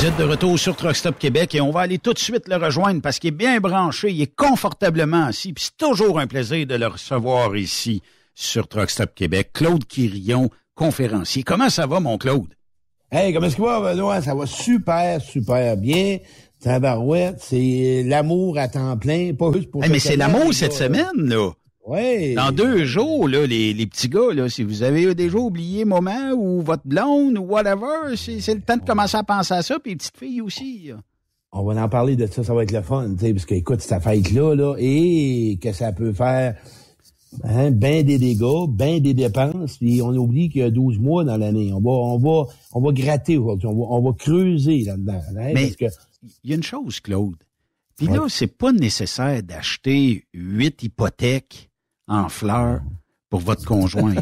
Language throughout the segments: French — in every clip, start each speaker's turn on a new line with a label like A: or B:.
A: Vous êtes de retour sur Truck Stop Québec et on va aller tout de suite le rejoindre parce qu'il est bien branché, il est confortablement assis, puis c'est toujours un plaisir de le recevoir ici sur Truck Stop Québec. Claude Quirillon, conférencier. Comment ça va, mon Claude?
B: Hey, comment est-ce qu'il va, Benoît? Ça va super, super bien. Tabarouette, c'est l'amour à temps plein, pas juste pour...
A: Hey, mais c'est l'amour cette semaine, là.
B: Oui.
A: Dans 2 jours, là, les petits gars, là, si vous avez déjà oublié un moment ou votre blonde ou whatever, c'est le temps de commencer à penser à ça, puis les petites filles aussi. Là.
B: On va en parler de ça va être le fun, tu sais, parce que, écoute, cette fête-là, et que ça peut faire ben des dégâts, ben des dépenses, puis on oublie qu'il y a 12 mois dans l'année. On va gratter aujourd'hui, on va creuser là-dedans. Hein,
A: mais
B: parce que...
A: il y a une chose, Claude. Puis là, c'est pas nécessaire d'acheter 8 hypothèques en fleurs pour votre conjoint.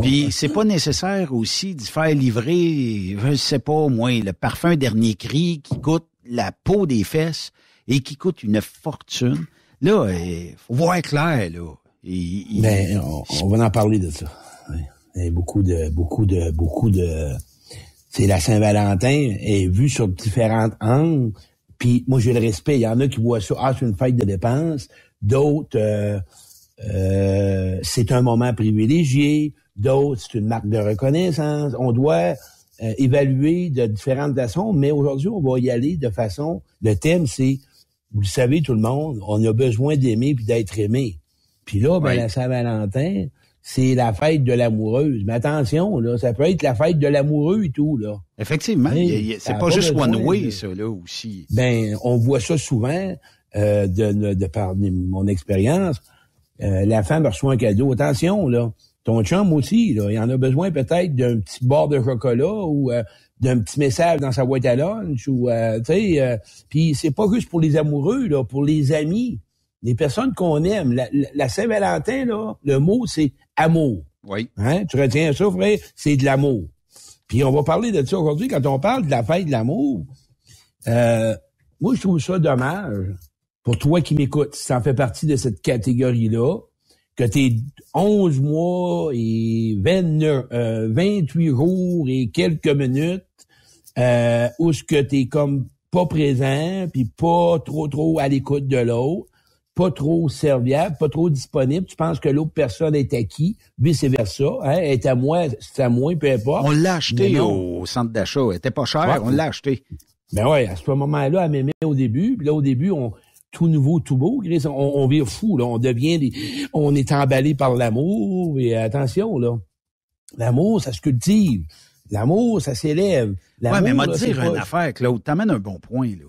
A: Puis c'est pas nécessaire aussi d'y faire livrer, je sais pas moi, le parfum dernier cri qui coûte la peau des fesses et qui coûte une fortune. Là, faut voir clair, là.
B: Ben, on va en parler de ça. Oui. Et beaucoup de... C'est la Saint-Valentin est vue sur différentes angles. Puis moi, j'ai le respect. Il y en a qui voient ça, c'est une fête de dépenses. D'autres, c'est un moment privilégié. D'autres, c'est une marque de reconnaissance. On doit évaluer de différentes façons, mais aujourd'hui, on va y aller de façon... Le thème, c'est, vous le savez tout le monde, on a besoin d'aimer puis d'être aimé. Puis là, ben, la Saint-Valentin, c'est la fête de l'amoureuse. Mais attention, là, ça peut être la fête de l'amoureux et tout, là.
A: Effectivement, c'est pas juste one way, ça, là, aussi.
B: Ben, on voit ça souvent, de par mon expérience. La femme reçoit un cadeau. Attention, là, ton chum aussi, là, il en a besoin peut-être d'un petit bord de chocolat ou d'un petit message dans sa boîte à lunch ou, tu sais, puis c'est pas juste pour les amoureux, là, pour les amis. Les personnes qu'on aime, la Saint-Valentin, là, le mot, c'est amour.
A: Oui.
B: Hein? Tu retiens ça, frère? C'est de l'amour. Puis on va parler de ça aujourd'hui. Quand on parle de la fête de l'amour, moi, je trouve ça dommage pour toi qui m'écoutes, si tu en fais partie de cette catégorie-là, que t'es 11 mois et 28 jours et quelques minutes, où ce que t'es comme pas présent, puis pas trop à l'écoute de l'autre, pas trop serviable, pas trop disponible. Tu penses que l'autre personne est à qui, vice-versa, hein, est à moi, c'est à moi, peu importe.
A: On l'a acheté au centre d'achat. Elle était pas chère, on l'a acheté.
B: Ben ouais, à ce moment-là, elle m'aimait au début. Puis là, au début, tout nouveau, tout beau, Chris, on vire fou, là. On est emballé par l'amour. Et attention, là. L'amour, ça se cultive. L'amour, ça s'élève.
A: Ouais, mais m'a dire une affaire, Claude. T'amènes un bon point, là.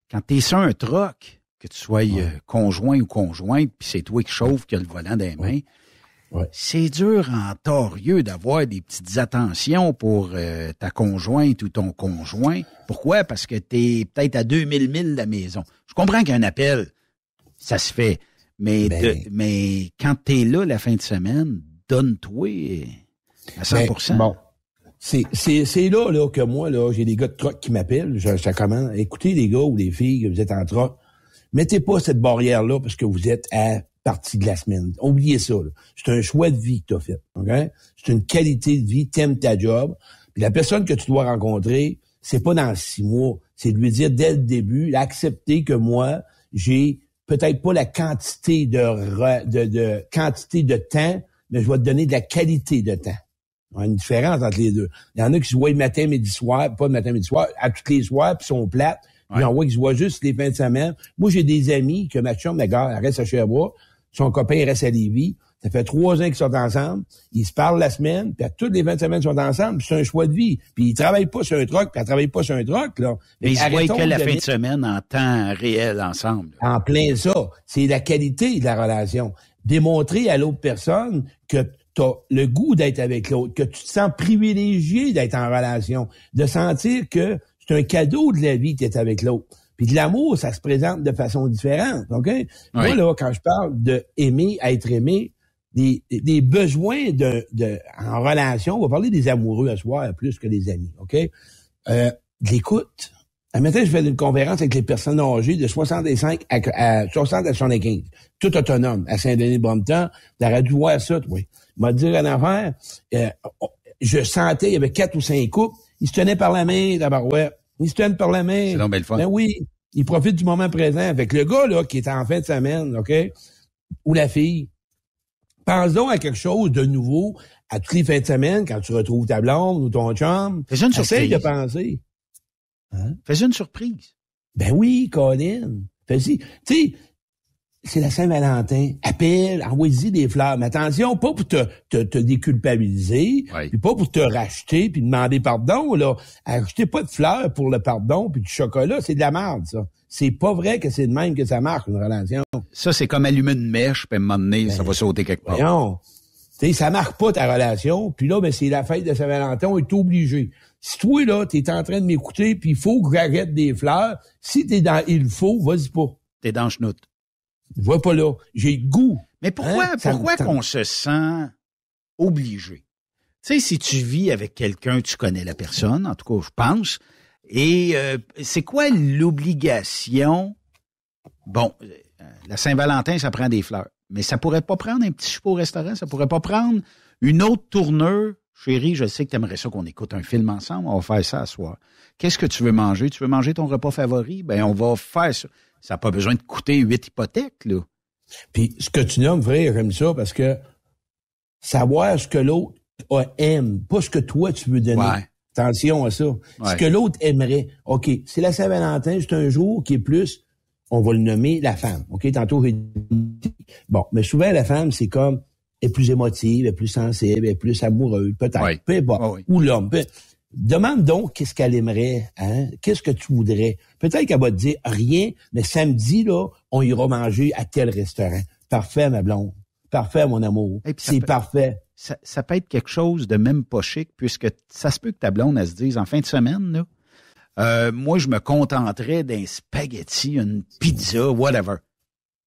A: Quand t'es sur un troc, que tu sois conjoint ou conjointe, puis c'est toi qui chauffe, qui a le volant dans les mains, c'est dur en torieux d'avoir des petites attentions pour ta conjointe ou ton conjoint. Pourquoi? Parce que t'es peut-être à 2000 milles de la maison. Je comprends qu'un appel, ça se fait. Mais quand t'es là la fin de semaine, donne-toi à 100%.
B: Bon. C'est là que moi, là, j'ai des gars de troc qui m'appellent. Je commence. Écoutez, les gars ou les filles, que vous êtes en troc, mettez pas cette barrière-là parce que vous êtes à partie de la semaine. Oubliez ça, là. C'est un choix de vie que tu as fait. Okay? C'est une qualité de vie. T'aimes ta job. Puis la personne que tu dois rencontrer, c'est pas dans 6 mois. C'est de lui dire dès le début, accepter que moi, j'ai peut-être pas la quantité de quantité de temps, mais je vais te donner de la qualité de temps. Il y a une différence entre les deux. Il y en a qui se voient le matin, midi, soir, pas le matin, midi, soir, à tous les soirs, puis sont plates. Puis on voit qu'ils se voient juste les fins de semaine. Moi, j'ai des amis que ma chum, la gare, elle reste à Sherbrooke. Son copain reste à Lévis. Ça fait 3 ans qu'ils sont ensemble. Ils se parlent la semaine, puis à toutes les 20 semaines, ils sont ensemble. C'est un choix de vie. Puis ils travaillent pas sur un truck, puis elle travaille pas sur un truck, là.
A: Mais ils se voient que la fin de semaine en temps réel ensemble.
B: En plein ça. C'est la qualité de la relation. Démontrer à l'autre personne que t'as le goût d'être avec l'autre, que tu te sens privilégié d'être en relation, de sentir que c'est un cadeau de la vie d'être avec l'autre. Puis de l'amour, ça se présente de façon différente, OK? Oui. Moi, là, quand je parle de aimer, être aimé, des besoins en relation, on va parler des amoureux à soir plus que des amis, OK? De l'écoute. Un matin, je fais une conférence avec les personnes âgées de 65 à 60 à 75. Tout autonome, à Saint-Denis-de-Brompton. T'aurais dû voir ça, oui. M'a dit une affaire, je sentais, il y avait 4 ou 5 couples, ils se tenaient par la main, tabarouette. Ils se tiennent par la main.
A: C'est donc bien le fun.
B: Ben oui, ils profitent du moment présent. Avec le gars, là, qui est en fin de semaine, OK? Ou la fille. Pense donc à quelque chose de nouveau à toutes les fins de semaine quand tu retrouves ta blonde ou ton chum.
A: Fais une surprise.
B: Essaye de penser.
A: Hein? Fais une surprise.
B: Ben oui, Colin. Fais-y. Tu sais, c'est la Saint-Valentin. Appelle, envoie-y des fleurs. Mais attention, pas pour te déculpabiliser, puis pas pour te racheter, puis demander pardon, là. Achetez pas de fleurs pour le pardon, puis du chocolat, c'est de la merde, ça. C'est pas vrai que c'est de même que ça marche, une relation.
A: Ça, c'est comme allumer une mèche, puis à un moment donné, ça va sauter quelque part.
B: Non. Tu sais, ça marque pas ta relation, puis là, ben, c'est la fête de Saint-Valentin, on est obligé. Si toi, là, t'es en train de m'écouter, puis il faut que j'arrête des fleurs, si t'es dans il faut, vas-y pas.
A: T'es dans le chenoute.
B: Je vois pas là. J'ai le goût.
A: Mais pourquoi qu'on se sent obligé? Tu sais, si tu vis avec quelqu'un, tu connais la personne, en tout cas, je pense, et c'est quoi l'obligation? Bon, la Saint-Valentin, ça prend des fleurs, mais ça pourrait pas prendre un petit souper au restaurant, ça pourrait pas prendre une autre tournure. Chérie, je sais que tu aimerais ça qu'on écoute un film ensemble, on va faire ça ce soir. Qu'est-ce que tu veux manger? Tu veux manger ton repas favori? Ben, on va faire ça. Ça n'a pas besoin de coûter 8 hypothèques, là.
B: Puis, ce que tu nommes, vrai, j'aime ça, parce que savoir ce que l'autre aime, pas ce que toi, tu veux donner.
A: Ouais.
B: Attention à ça.
A: Ouais.
B: Ce que l'autre aimerait. OK, c'est la Saint-Valentin, c'est un jour qui est plus, on va le nommer la femme. OK, tantôt, j'ai dit. Bon, mais souvent, la femme, c'est comme, elle est plus émotive, elle est plus sensible, elle est plus amoureuse, peut-être.
A: Ouais.
B: Peu importe.
A: Oh, oui.
B: Ou l'homme. Demande donc qu'est-ce qu'elle aimerait, hein? Qu'est-ce que tu voudrais? Peut-être qu'elle va te dire rien, mais samedi, là, on ira manger à tel restaurant. Parfait, ma blonde. Parfait, mon amour. C'est parfait.
A: Ça peut être quelque chose de même pas chic, puisque ça se peut que ta blonde, elle se dise, en fin de semaine, là, moi, je me contenterais d'un spaghetti, une pizza, whatever.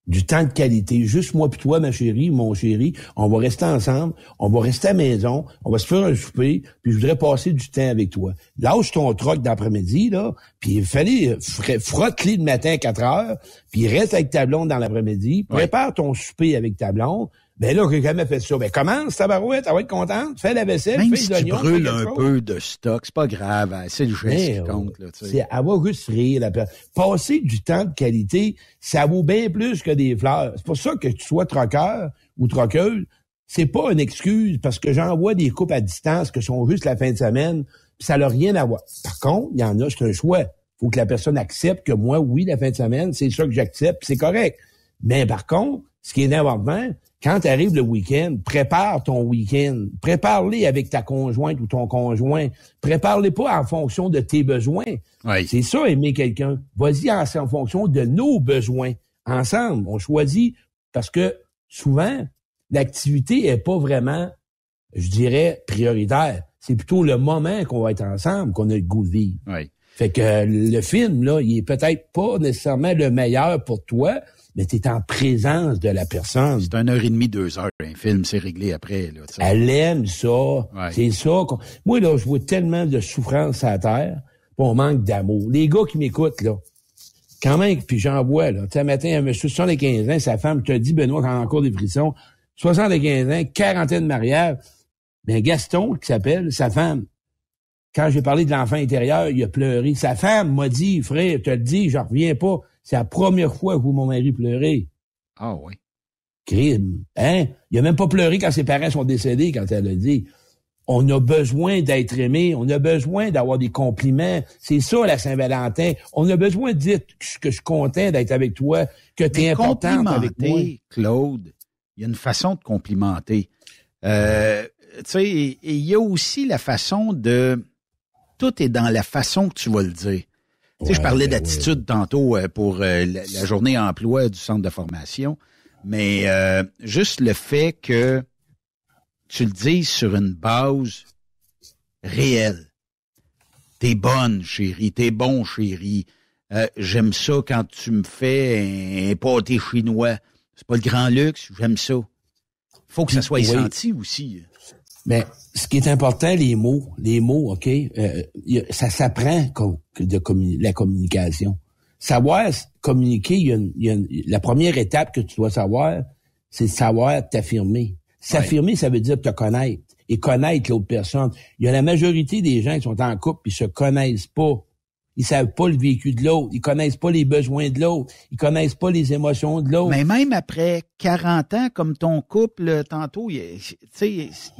B: Du temps de qualité. Juste moi puis toi, ma chérie, mon chéri, on va rester ensemble, on va rester à la maison, on va se faire un souper, puis je voudrais passer du temps avec toi. Lâche ton troc d'après-midi, là, puis il fallait frotte-les le matin à 4 heures, puis reste avec ta blonde dans l'après-midi, prépare ton souper avec ta blonde. Ben là, j'ai jamais fait ça. Ben commence, tabarouette, elle va être contente, fais la vaisselle,
A: même
B: fais
A: si
B: les oignons.
A: Tu brûles un peu de stock, c'est pas grave, c'est le geste qui compte. Là, tu sais.
B: Elle va juste rire. Passer du temps de qualité, ça vaut bien plus que des fleurs. C'est pour ça que tu sois troqueur ou troqueuse, c'est pas une excuse, parce que j'en vois des couples à distance que sont juste la fin de semaine, puis ça n'a rien à voir. Par contre, il y en a, c'est un choix. Faut que la personne accepte que moi, oui, la fin de semaine, c'est ça que j'accepte, c'est correct. Mais par contre, ce qui est important, quand arrive le week-end, prépare ton week-end. Prépare-les avec ta conjointe ou ton conjoint. Prépare-les pas en fonction de tes besoins.
A: Oui.
B: C'est ça, aimer quelqu'un. Vas-y en fonction de nos besoins. Ensemble, on choisit parce que souvent, l'activité est pas vraiment, je dirais, prioritaire. C'est plutôt le moment qu'on va être ensemble qu'on a le goût de vivre.
A: Oui.
B: Fait que le film, là, il est peut-être pas nécessairement le meilleur pour toi, mais tu es en présence de la personne.
A: C'est 1h30, 2 heures, un film, c'est réglé après. Là,
B: elle aime ça. Ouais. C'est ça. Moi, là, je vois tellement de souffrance à la terre, puis on manque d'amour. Les gars qui m'écoutent, là, quand même, puis j'en vois, là. Tu sais, un matin, un monsieur de 75 ans, sa femme, je te dis, Benoît, quand on a encore des frissons, 75 ans, quarantaine de mariage. Mais Gaston, qui s'appelle, sa femme, quand j'ai parlé de l'enfant intérieur, il a pleuré. Sa femme m'a dit, frère, je te le dis, j'en reviens pas. C'est la première fois que mon mari pleurait.
A: Ah oui.
B: Crime. Hein? Il a même pas pleuré quand ses parents sont décédés, quand elle a dit. On a besoin d'être aimé. On a besoin d'avoir des compliments. C'est ça, la Saint-Valentin. On a besoin de dire que je suis content d'être avec toi, que tu es importante avec moi.
A: Claude, il y a une façon de complimenter. Tu sais, il y a aussi la façon de... Tout est dans la façon que tu vas le dire. Tu sais, je parlais d'attitude tantôt pour la journée emploi du centre de formation, mais juste le fait que tu le dises sur une base réelle. T'es bonne, chérie, t'es bon, chérie. J'aime ça quand tu me fais un pâté chinois. C'est pas le grand luxe, j'aime ça. Faut que ça soit senti aussi.
B: Mais ce qui est important, les mots, OK, ça s'apprend la communication. Savoir communiquer, la première étape que tu dois savoir, c'est de savoir t'affirmer. S'affirmer, ça veut dire te connaître et connaître l'autre personne. Il y a la majorité des gens qui sont en couple et se connaissent pas. Ils savent pas le vécu de l'autre. Ils connaissent pas les besoins de l'autre. Ils connaissent pas les émotions de l'autre.
A: Mais même après 40 ans, comme ton couple, tantôt, y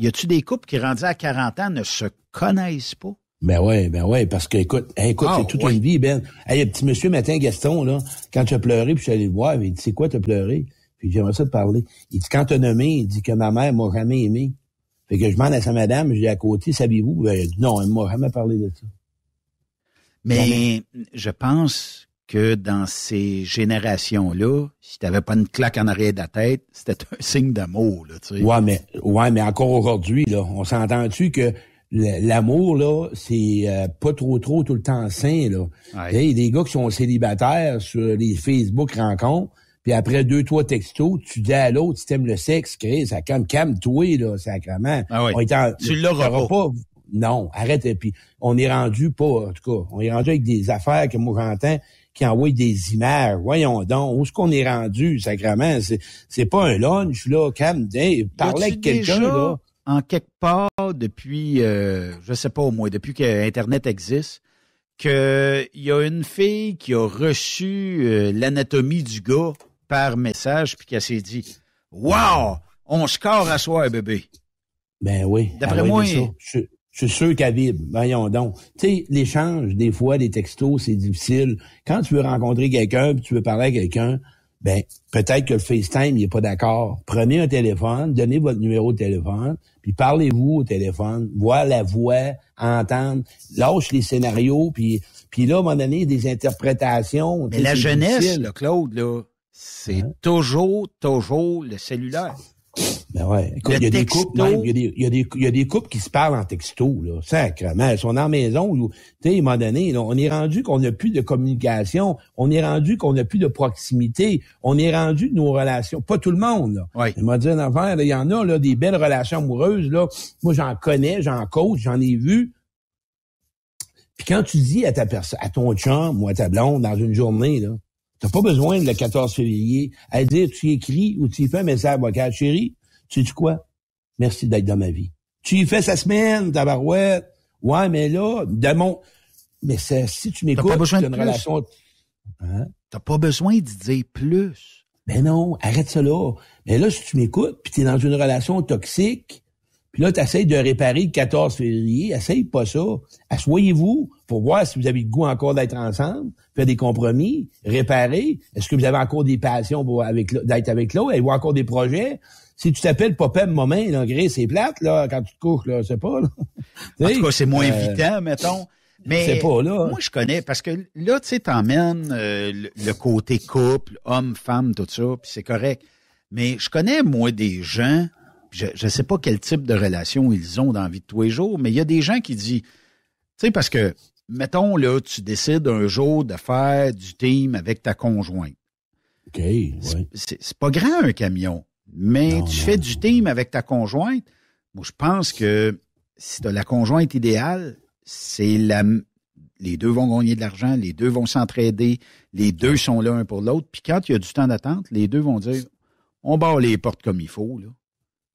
A: a-tu des couples qui, rendus à 40 ans, ne se connaissent pas?
B: Ben ouais, parce que, écoute, c'est toute une vie, Ben. Hey, le petit monsieur matin, Gaston, là, quand tu as pleuré, puis je suis allé le voir, il dit, c'est quoi t'as pleuré? Puis j'aimerais ça te parler. Il dit, quand t'as nommé, il dit que ma mère m'a jamais aimé. Fait que je demande à sa madame, je dis à côté, savez-vous? Ben, elle dit, non, elle m'a jamais parlé de ça.
A: Mais je pense que dans ces générations-là, si t'avais pas une claque en arrière de la tête, c'était un signe d'amour, là, tu sais.
B: Ouais, mais encore aujourd'hui, là, on s'entend-tu que l'amour, là, c'est pas trop tout le temps sain, là. Ouais. Hey, des gars qui sont célibataires sur les Facebook rencontres, puis après 2-3 textos, tu dis à l'autre, si t'aimes le sexe, Chris, ça calme-toi, là, sacrément.
A: Ah oui. Tu l'auras pas.
B: Non, arrête. Et puis, on est rendu pas, en tout cas, on est rendu avec des affaires que moi j'entends qui envoient des images. Voyons donc, où est-ce qu'on est rendu, sacrément? C'est pas un lunch, là, calme, parler avec quelqu'un, là.
A: En quelque part, depuis, je sais pas au moins, depuis que Internet existe, qu'il y a une fille qui a reçu l'anatomie du gars par message, puis qu'elle s'est dit « Wow! On score à soir, bébé! »
B: Ben oui.
A: D'après moi...
B: Je suis sûr qu'elle vibre. Voyons donc. Tu sais, l'échange, des fois, des textos, c'est difficile. Quand tu veux rencontrer quelqu'un, puis tu veux parler à quelqu'un, ben, peut-être que le FaceTime, il est pas d'accord. Prenez un téléphone, donnez votre numéro de téléphone, puis parlez-vous au téléphone, voir la voix, entendre, lâche les scénarios, puis là, à un moment donné, des interprétations.
A: Mais la jeunesse, là, Claude, là, c'est toujours le cellulaire.
B: Ben ouais. Écoute, il y a des couples, même, il y a des couples qui se parlent en texto, là. Sacrément. Ils sont dans la maison, tu sais, à un moment donné, là, on est rendu qu'on n'a plus de communication. On est rendu qu'on n'a plus de proximité. On est rendu de nos relations. Pas tout le monde, là.
A: Ouais.
B: Il m'a dit une affaire, il y en a, là, des belles relations amoureuses, là. Moi, j'en connais, j'en coach, j'en ai vu. Puis quand tu dis à à ton chum ou à ta blonde dans une journée, là, t'as pas besoin de le 14 février à dire tu écris ou tu y fais un message vocal. Chérie, tu dis quoi? Merci d'être dans ma vie. Tu y fais sa semaine, ta barouette. Ouais, mais là, mais si tu m'écoutes,
A: t'as pas besoin de
B: une
A: plus.
B: Relation... Hein?
A: T'as pas besoin d'y dire plus.
B: Ben non, arrête ça là. Mais là, si tu m'écoutes, puis t'es dans une relation toxique, puis là, t'essayes de réparer le 14 février, essaye pas ça. Asseyez-vous pour voir si vous avez le goût encore d'être ensemble, faire des compromis, réparer. Est-ce que vous avez encore des passions d'être avec l'autre? Avez-vous encore des projets? Si tu t'appelles Papa Moment, là, c'est plate, là, quand tu te couches, là, c'est pas, là.
A: En tout cas, c'est moins évident, mettons. Mais
B: c'est pas là.
A: Moi, je connais, parce que là, tu sais, t'emmènes le côté couple, homme, femme, tout ça, puis c'est correct. Mais je connais, moi, des gens, je sais pas quel type de relation ils ont dans la vie de tous les jours, mais il y a des gens qui disent, tu sais, parce que, mettons, là, tu décides un jour de faire du team avec ta conjointe.
B: OK, ouais.
A: C'est pas grand, un camion, mais tu fais du team avec ta conjointe. Moi, je pense que si t'as la conjointe idéale, c'est les deux vont gagner de l'argent, les deux vont s'entraider, les deux sont là un pour l'autre, puis quand il y a du temps d'attente, les deux vont dire, on barre les portes comme il faut, là.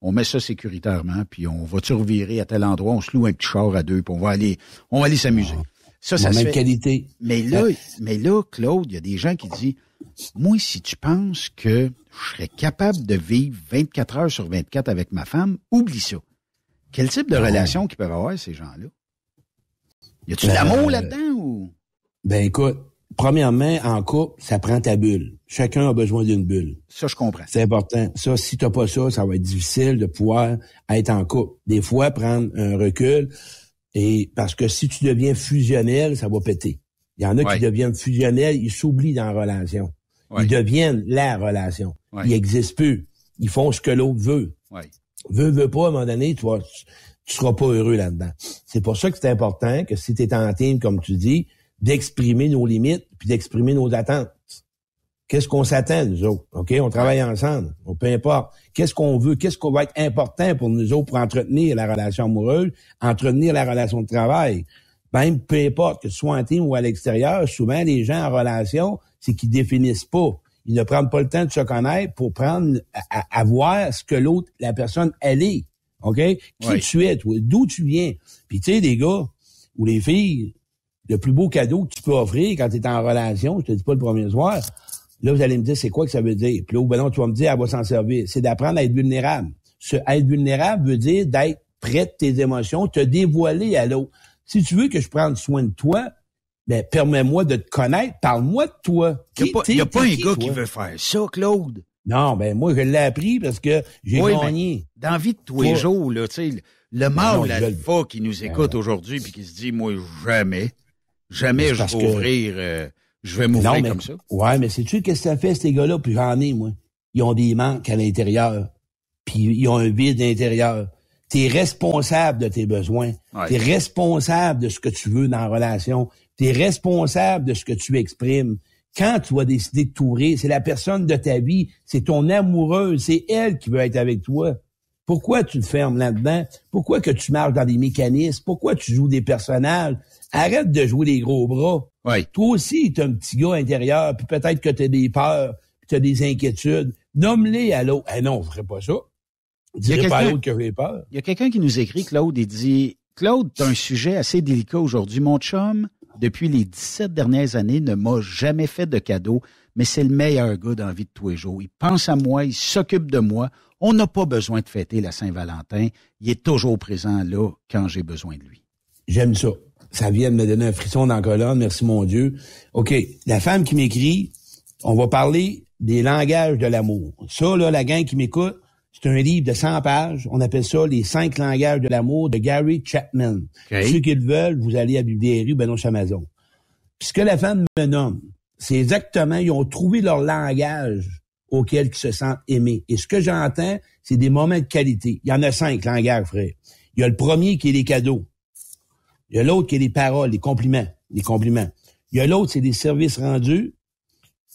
A: On met ça sécuritairement, puis on va-tu revirer à tel endroit, on se loue un petit char à deux, puis on va aller s'amuser. Ça se
B: même
A: fait.
B: Qualité.
A: Mais là, Claude, il y a des gens qui disent, moi, si tu penses que je serais capable de vivre 24 heures sur 24 avec ma femme, oublie ça. Quel type de relation qu'ils peuvent avoir, ces gens-là? Y a-tu de l'amour là-dedans ou?
B: Ben, écoute, premièrement, en couple, ça prend ta bulle. Chacun a besoin d'une bulle.
A: Ça, je comprends.
B: C'est important. Ça, si t'as pas ça, ça va être difficile de pouvoir être en couple. Des fois, prendre un recul, et parce que si tu deviens fusionnel, ça va péter. Il y en a qui deviennent fusionnels, ils s'oublient dans la relation. Ils deviennent la relation. Ils n'existent plus. Ils font ce que l'autre veut. Veut pas, à un moment donné, tu seras pas heureux là-dedans. C'est pour ça que c'est important que si tu es en team, comme tu dis, d'exprimer nos limites puis d'exprimer nos attentes. Qu'est-ce qu'on s'attend, nous autres? OK? On travaille ensemble. Peu importe. Qu'est-ce qu'on veut? Qu'est-ce qu'on va être important pour nous autres pour entretenir la relation amoureuse, entretenir la relation de travail? Même peu importe que ce soit en team ou à l'extérieur, souvent les gens en relation, c'est qu'ils définissent pas. Ils ne prennent pas le temps de se connaître pour prendre à voir ce que l'autre, la personne, elle est. OK? Qui tu es, toi? D'où tu viens? Puis tu sais, les gars ou les filles, le plus beau cadeau que tu peux offrir quand tu es en relation, je te dis pas le premier soir, là, vous allez me dire, c'est quoi que ça veut dire? Puis là, ben non, tu vas me dire, elle va s'en servir. C'est d'apprendre à être vulnérable. Être vulnérable veut dire d'être près de tes émotions, te dévoiler à l'autre. Si tu veux que je prenne soin de toi, ben, permets-moi de te connaître, parle-moi de toi.
A: Il n'y a pas un gars qui veut faire ça, Claude.
B: Non, ben, moi, je l'ai appris parce que j'ai gagné.
A: Dans la vie de tous les jours, là, tu sais, le mâle alpha qui nous écoute aujourd'hui puis qui se dit, moi, jamais je vais m'ouvrir comme ça.
B: Ouais, mais sais-tu qu'est-ce que ça fait, ces gars-là? Puis j'en ai, moi. Ils ont des manques à l'intérieur. Puis ils ont un vide à l'intérieur. T'es responsable de tes besoins. Ouais. T'es responsable de ce que tu veux dans la relation. T'es responsable de ce que tu exprimes. Quand tu vas décider de t'ouvrir, c'est la personne de ta vie, c'est ton amoureuse, c'est elle qui veut être avec toi. Pourquoi tu te fermes là-dedans? Pourquoi que tu marches dans des mécanismes? Pourquoi tu joues des personnages? Arrête de jouer les gros bras.
A: Ouais.
B: Toi aussi, t'es un petit gars intérieur, puis peut-être que t'as des peurs, puis t'as des inquiétudes. Nomme-les à l'autre. Eh non, je ferais pas ça. Dirais pas à l'autre que j'ai peur.
A: Il y a quelqu'un qui nous écrit, Claude, il dit, Claude, t'as un sujet assez délicat aujourd'hui. Mon chum, depuis les 17 dernières années, ne m'a jamais fait de cadeau, mais c'est le meilleur gars dans la vie de tous les jours. Il pense à moi, il s'occupe de moi. On n'a pas besoin de fêter la Saint-Valentin. Il est toujours présent là quand j'ai besoin de lui.
B: J'aime ça. Ça vient de me donner un frisson dans la colonne, merci mon Dieu. OK, la femme qui m'écrit, on va parler des langages de l'amour. Ça, là, la gang qui m'écoute, c'est un livre de 100 pages. On appelle ça « Les 5 langages de l'amour » de Gary Chapman. Okay. Ceux qui le veulent, vous allez à Bibliothèque Benoît Chamazon. Puis ce que la femme me nomme, c'est exactement, ils ont trouvé leur langage auquel ils se sentent aimés. Et ce que j'entends, c'est des moments de qualité. Il y en a 5 langages, frère. Il y a le premier qui est les cadeaux. Il y a l'autre qui est les paroles, les compliments. Les compliments. Il y a l'autre, c'est les services rendus.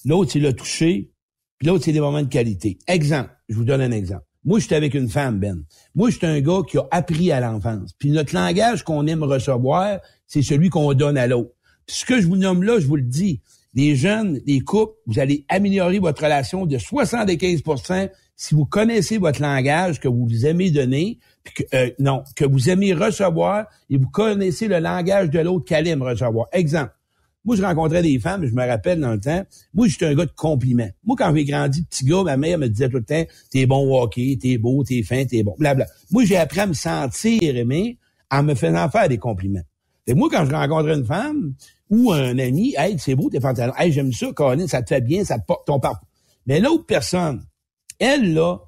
B: L'autre, c'est le toucher. Puis l'autre, c'est des moments de qualité. Exemple, je vous donne un exemple. Moi, j'étais avec une femme, Ben. Moi, j'étais un gars qui a appris à l'enfance. Puis notre langage qu'on aime recevoir, c'est celui qu'on donne à l'autre. Puis ce que je vous nomme là, je vous le dis, les jeunes, les couples, vous allez améliorer votre relation de 75% si vous connaissez votre langage que vous aimez donner, puis que vous aimez recevoir et vous connaissez le langage de l'autre qu'elle aime recevoir. Exemple. Moi, je rencontrais des femmes, je me rappelle dans le temps, moi, j'étais un gars de compliments. Moi, quand j'ai grandi, petit gars, ma mère me disait tout le temps, t'es bon au hockey, t'es beau, t'es fin, t'es bon, blabla. Moi, j'ai appris à me sentir aimé en me faisant faire des compliments. Et moi, quand je rencontrais une femme ou un ami, hey, c'est beau tes pantalons, hey, j'aime ça, Colin, ça te fait bien, ça te porte ton parfum. Mais l'autre personne, elle, là,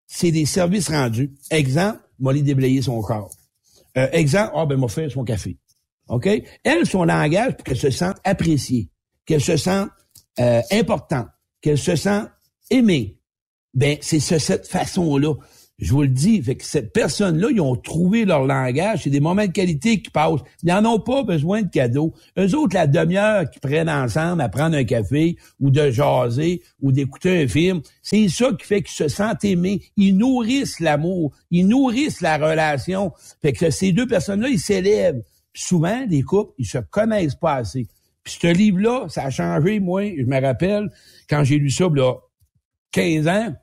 B: c'est des services rendus. Exemple, m'a déblayer son corps. Exemple, m'a fait son café. OK? Elle, son langage, pour qu'elle se sente appréciée, qu'elle se sente importante, qu'elle se sente aimée, ben c'est cette façon-là. Je vous le dis, fait que cette personne-là, ils ont trouvé leur langage. C'est des moments de qualité qui passent. Ils n'en ont pas besoin de cadeaux. Eux autres, la demi-heure qu'ils prennent ensemble à prendre un café ou de jaser ou d'écouter un film, c'est ça qui fait qu'ils se sentent aimés. Ils nourrissent l'amour. Ils nourrissent la relation. Fait que ces deux personnes-là, ils s'élèvent. Puis souvent, les couples, ils se connaissent pas assez. Puis ce livre-là, ça a changé, moi. Je me rappelle, quand j'ai lu ça, là, 15 ans,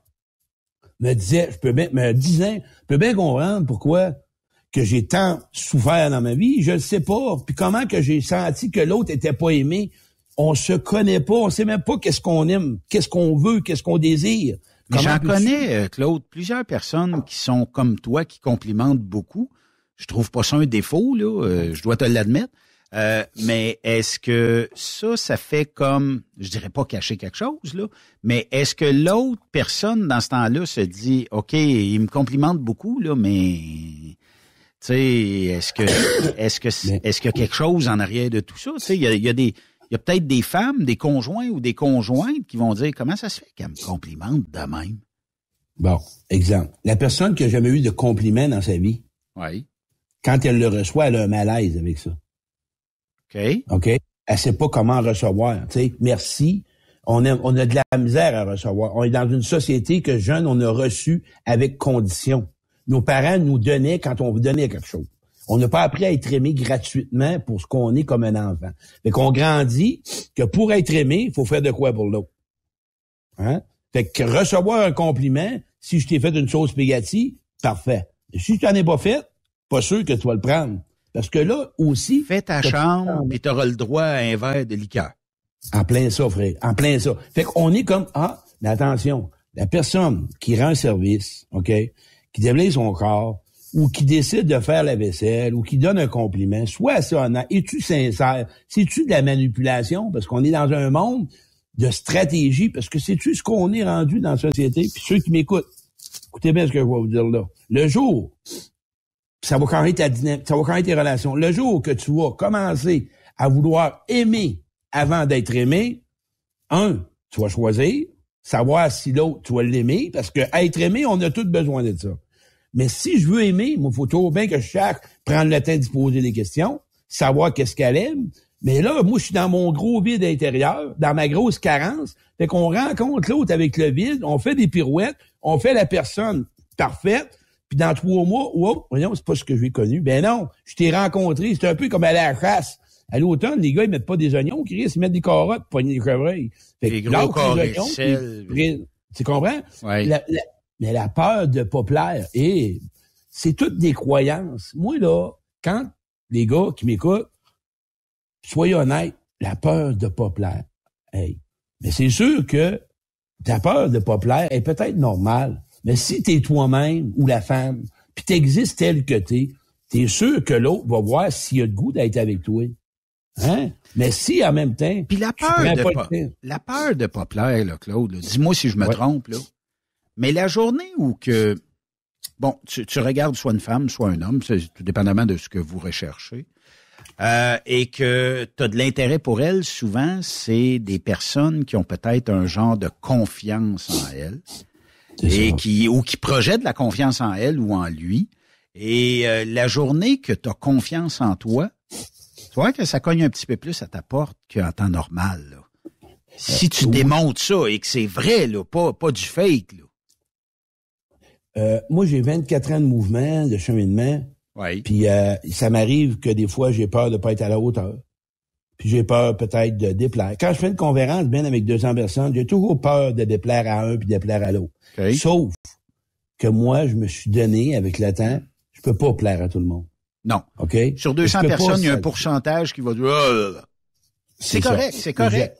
B: me disait, 10 ans, je peux bien comprendre pourquoi que j'ai tant souffert dans ma vie, je le sais pas. Puis comment que j'ai senti que l'autre était pas aimé. On se connaît pas, on sait même pas qu'est-ce qu'on aime, qu'est-ce qu'on veut, qu'est-ce qu'on désire.
A: Mais j'en connais, Claude, plusieurs personnes qui sont comme toi, qui complimentent beaucoup. Je trouve pas ça un défaut, là, je dois te l'admettre. Mais est-ce que ça fait comme, je dirais pas cacher quelque chose, là, mais est-ce que l'autre personne, dans ce temps-là, se dit, OK, il me complimente beaucoup, là, mais, tu sais, est-ce qu'il y a quelque chose en arrière de tout ça? Tu sais, il y a peut-être des femmes, des conjoints ou des conjointes qui vont dire, comment ça se fait qu'elle me complimente de même?
B: Bon, exemple. La personne qui a jamais eu de compliment dans sa vie.
A: Oui.
B: Quand elle le reçoit, elle a un malaise avec ça. OK? Elle sait pas comment recevoir. Tu sais, merci. On a de la misère à recevoir. On est dans une société que jeunes, on a reçu avec condition. Nos parents nous donnaient quand on vous donnait quelque chose. On n'a pas appris à être aimé gratuitement pour ce qu'on est comme un enfant. Fait qu'on grandit que pour être aimé, il faut faire de quoi pour l'autre. Hein? Fait que recevoir un compliment, si je t'ai fait une chose négative, parfait. Si je t'en ai pas fait, pas sûr que tu vas le prendre. Parce que là, aussi...
A: Fais ta chambre, puis t'auras le droit à un verre de liqueur.
B: En plein ça, frère. En plein ça. Fait qu'on est comme, mais attention, la personne qui rend service, OK, qui déblaye son corps, ou qui décide de faire la vaisselle, ou qui donne un compliment, sois assez honnête. Es-tu sincère? C'est-tu de la manipulation? Parce qu'on est dans un monde de stratégie, parce que sais-tu ce qu'on est rendu dans la société? Puis ceux qui m'écoutent, écoutez bien ce que je vais vous dire là. Le jour, ça va changer ta dynamique, ça va changer tes relations. Le jour que tu vas commencer à vouloir aimer avant d'être aimé, tu vas choisir, savoir si l'autre, tu vas l'aimer, parce que être aimé, on a tous besoin de ça. Mais si je veux aimer, il faut toujours bien que je cherche, prendre le temps d'y poser des questions, savoir qu'est-ce qu'elle aime. Mais là, moi, je suis dans mon gros vide intérieur, dans ma grosse carence. Fait qu'on rencontre l'autre avec le vide, on fait des pirouettes, on fait la personne parfaite, puis dans 3 mois, voyons, c'est pas ce que j'ai connu. Ben non, je t'ai rencontré, c'est un peu comme aller à la chasse. À l'automne, les gars, ils mettent pas des oignons, Chris, ils mettent des carottes, pas des chevreuils. Fait
A: des gros carrés,
B: tu comprends?
A: Ouais.
B: Mais la peur de pas plaire, c'est toutes des croyances. Moi, là, quand les gars qui m'écoutent, soyez honnêtes, la peur de pas plaire. Mais c'est sûr que ta peur de pas plaire est peut-être normale. Mais si t'es toi-même ou la femme, puis t'existes tel que t'es sûr que l'autre va voir s'il a le goût d'être avec toi. Hein? Mais si, en même temps...
A: Puis la peur de pas plaire, là, Claude, là, dis-moi si je me trompe, là. Mais la journée où que... Bon, tu regardes soit une femme, soit un homme, c'est tout dépendamment de ce que vous recherchez, et que tu as de l'intérêt pour elle, souvent, c'est des personnes qui ont peut-être un genre de confiance en elle, et qui projettent la confiance en elle ou en lui. Et la journée que tu as confiance en toi, tu vois que ça cogne un petit peu plus à ta porte qu'en temps normal, là. Si tu démontres ça et que c'est vrai, là, pas du fake, là.
B: Moi, j'ai 24 ans de mouvement, de cheminement.
A: Oui.
B: Puis ça m'arrive que des fois, j'ai peur de pas être à la hauteur. Puis j'ai peur peut-être de déplaire. Quand je fais une conférence, bien avec 200 personnes, j'ai toujours peur de déplaire à un puis déplaire à l'autre.
A: Okay.
B: Sauf que moi, je me suis donné avec le temps, je peux pas plaire à tout le monde.
A: Non.
B: OK?
A: Sur 200 personnes, il y a un pourcentage qui va dire c'est correct, c'est correct.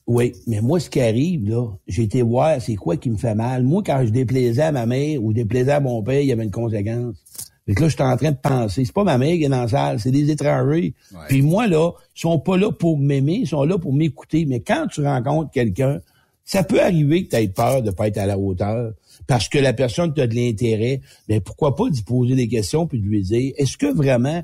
B: Oui, mais moi, ce qui arrive, là, j'ai été voir c'est quoi qui me fait mal. Moi, quand je déplaisais à ma mère ou je déplaisais à mon père, il y avait une conséquence. Fait que là, j'étais en train de penser, c'est pas ma mère qui est dans la salle, c'est des étrangers. Ouais. Puis moi, là, ils sont pas là pour m'aimer, ils sont là pour m'écouter. Mais quand tu rencontres quelqu'un, ça peut arriver que tu aies peur de pas être à la hauteur parce que la personne t'a de l'intérêt. Mais pourquoi pas d'y poser des questions puis de lui dire, est-ce que vraiment,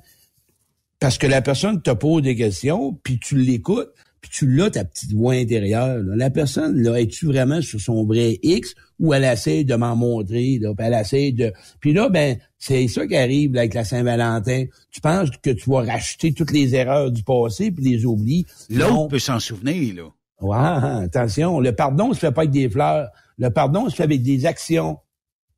B: parce que la personne te pose des questions puis tu l'écoutes, puis tu l'as, ta petite voix intérieure. Là. La personne, là, es-tu vraiment sur son vrai X ou elle essaie de m'en montrer, là, puis elle essaie de... Puis là, ben, c'est ça qui arrive là, avec la Saint-Valentin. Tu penses que tu vas racheter toutes les erreurs du passé puis les oublies.
A: L'autre peut s'en souvenir, là.
B: Ouais, attention, le pardon se fait pas avec des fleurs. Le pardon se fait avec des actions.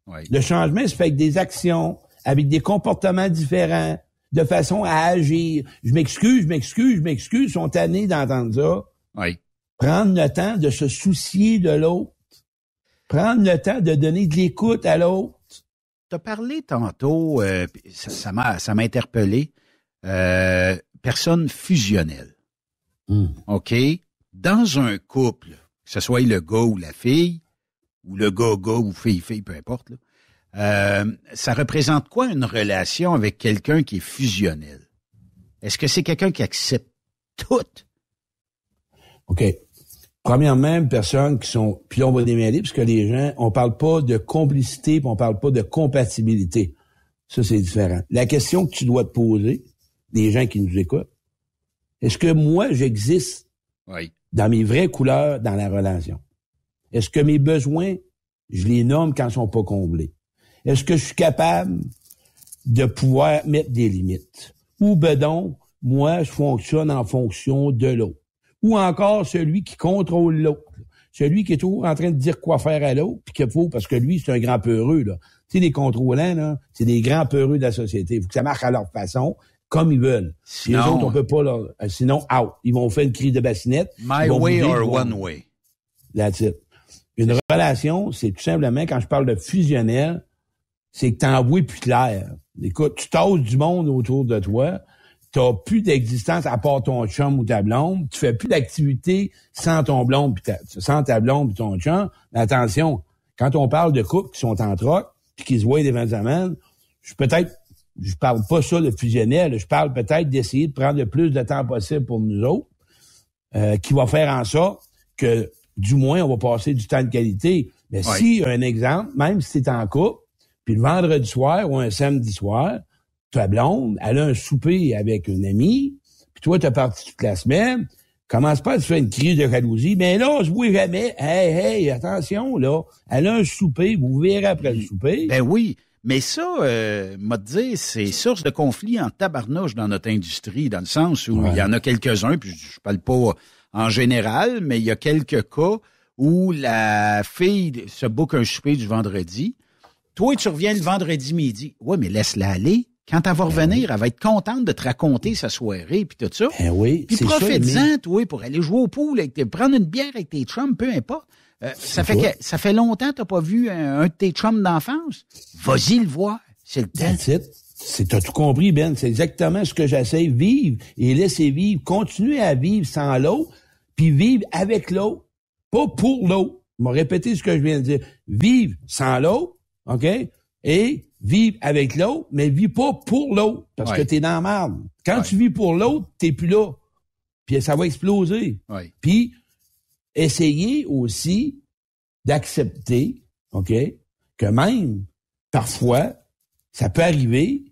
A: Oui.
B: Le changement se fait avec des actions, avec des comportements différents, de façon à agir. Je m'excuse, ils sont tannés d'entendre ça.
A: Oui.
B: Prendre le temps de se soucier de l'autre. Prendre le temps de donner de l'écoute à l'autre.
A: Tu as parlé tantôt, ça m'a interpellé, personne fusionnelle. OK? Dans un couple, que ce soit le gars ou la fille, ou le gars ou fille, peu importe, là, ça représente quoi une relation avec quelqu'un qui est fusionnel? Est-ce que c'est quelqu'un qui accepte tout?
B: OK. Premièrement, personnes qui sont... Puis là, on va démêler, parce que les gens, on parle pas de complicité, puis on parle pas de compatibilité. Ça, c'est différent. La question que tu dois te poser, les gens qui nous écoutent, est-ce que moi, j'existe dans mes vraies couleurs dans la relation? Est-ce que mes besoins, je les nomme quand ils sont pas comblés? Est-ce que je suis capable de pouvoir mettre des limites? Ou ben donc, moi, je fonctionne en fonction de l'autre. Ou encore celui qui contrôle l'autre. Celui qui est toujours en train de dire quoi faire à l'autre, puis qu'il faut, parce que lui, c'est un grand peureux, là. Tu sais, les contrôlants, là, c'est des grands peureux de la société. Il faut que ça marche à leur façon, comme ils veulent.
A: Sinon,
B: les autres, on peut pas leur... Sinon, out. Ils vont faire une crise de bassinette.
A: My way or one way.
B: That's it. Une relation, c'est tout simplement, quand je parle de fusionnel, c'est que t'envoies plus clair. Écoute, tu tasses du monde autour de toi, t'as plus d'existence à part ton chum ou ta blonde, tu fais plus d'activité sans ton blonde sans ta blonde puis ton chum. Mais attention, quand on parle de couples qui sont en troc puis qui se voient des 20 semaines, je parle pas ça de fusionnel, je parle peut-être d'essayer de prendre le plus de temps possible pour nous autres, qui va faire en sorte que, du moins, on va passer du temps de qualité. Mais si, un exemple, même si t'es en couple, puis le vendredi soir ou un samedi soir, ta blonde, elle a un souper avec une amie, puis toi, t'as parti toute la semaine, commence pas à te faire une crise de jalousie, mais là, on se voit jamais. Hey, attention, là, elle a un souper, vous verrez après le souper.
A: Ben oui, mais ça, m'a dit, c'est source de conflit en tabarnouche dans notre industrie, dans le sens où il y en a quelques-uns, puis je parle pas en général, mais il y a quelques cas où la fille se book un souper du vendredi. Toi, tu reviens le vendredi midi. Ouais, mais laisse-la aller. Quand elle va revenir, elle va être contente de te raconter sa soirée puis tout ça.
B: Ben oui,
A: puis profite-en, toi, pour aller jouer au pool, prendre une bière avec tes chums, peu importe. Ça fait longtemps que t'as pas vu un de tes chums d'enfance. Vas-y le voir. C'est le temps.
B: T'as tout compris, Ben. C'est exactement ce que j'essaie. Vivre et laisser vivre. Continuer à vivre sans l'autre, puis vivre avec l'autre. Pas pour l'autre. Je vais répéter ce que je viens de dire. Vivre sans l'autre, OK? Et vivre avec l'autre, mais vis pas pour l'autre, parce que t'es dans la merde. Quand tu vis pour l'autre, t'es plus là. Puis ça va exploser. Puis essayer aussi d'accepter, OK, que même, parfois, ça peut arriver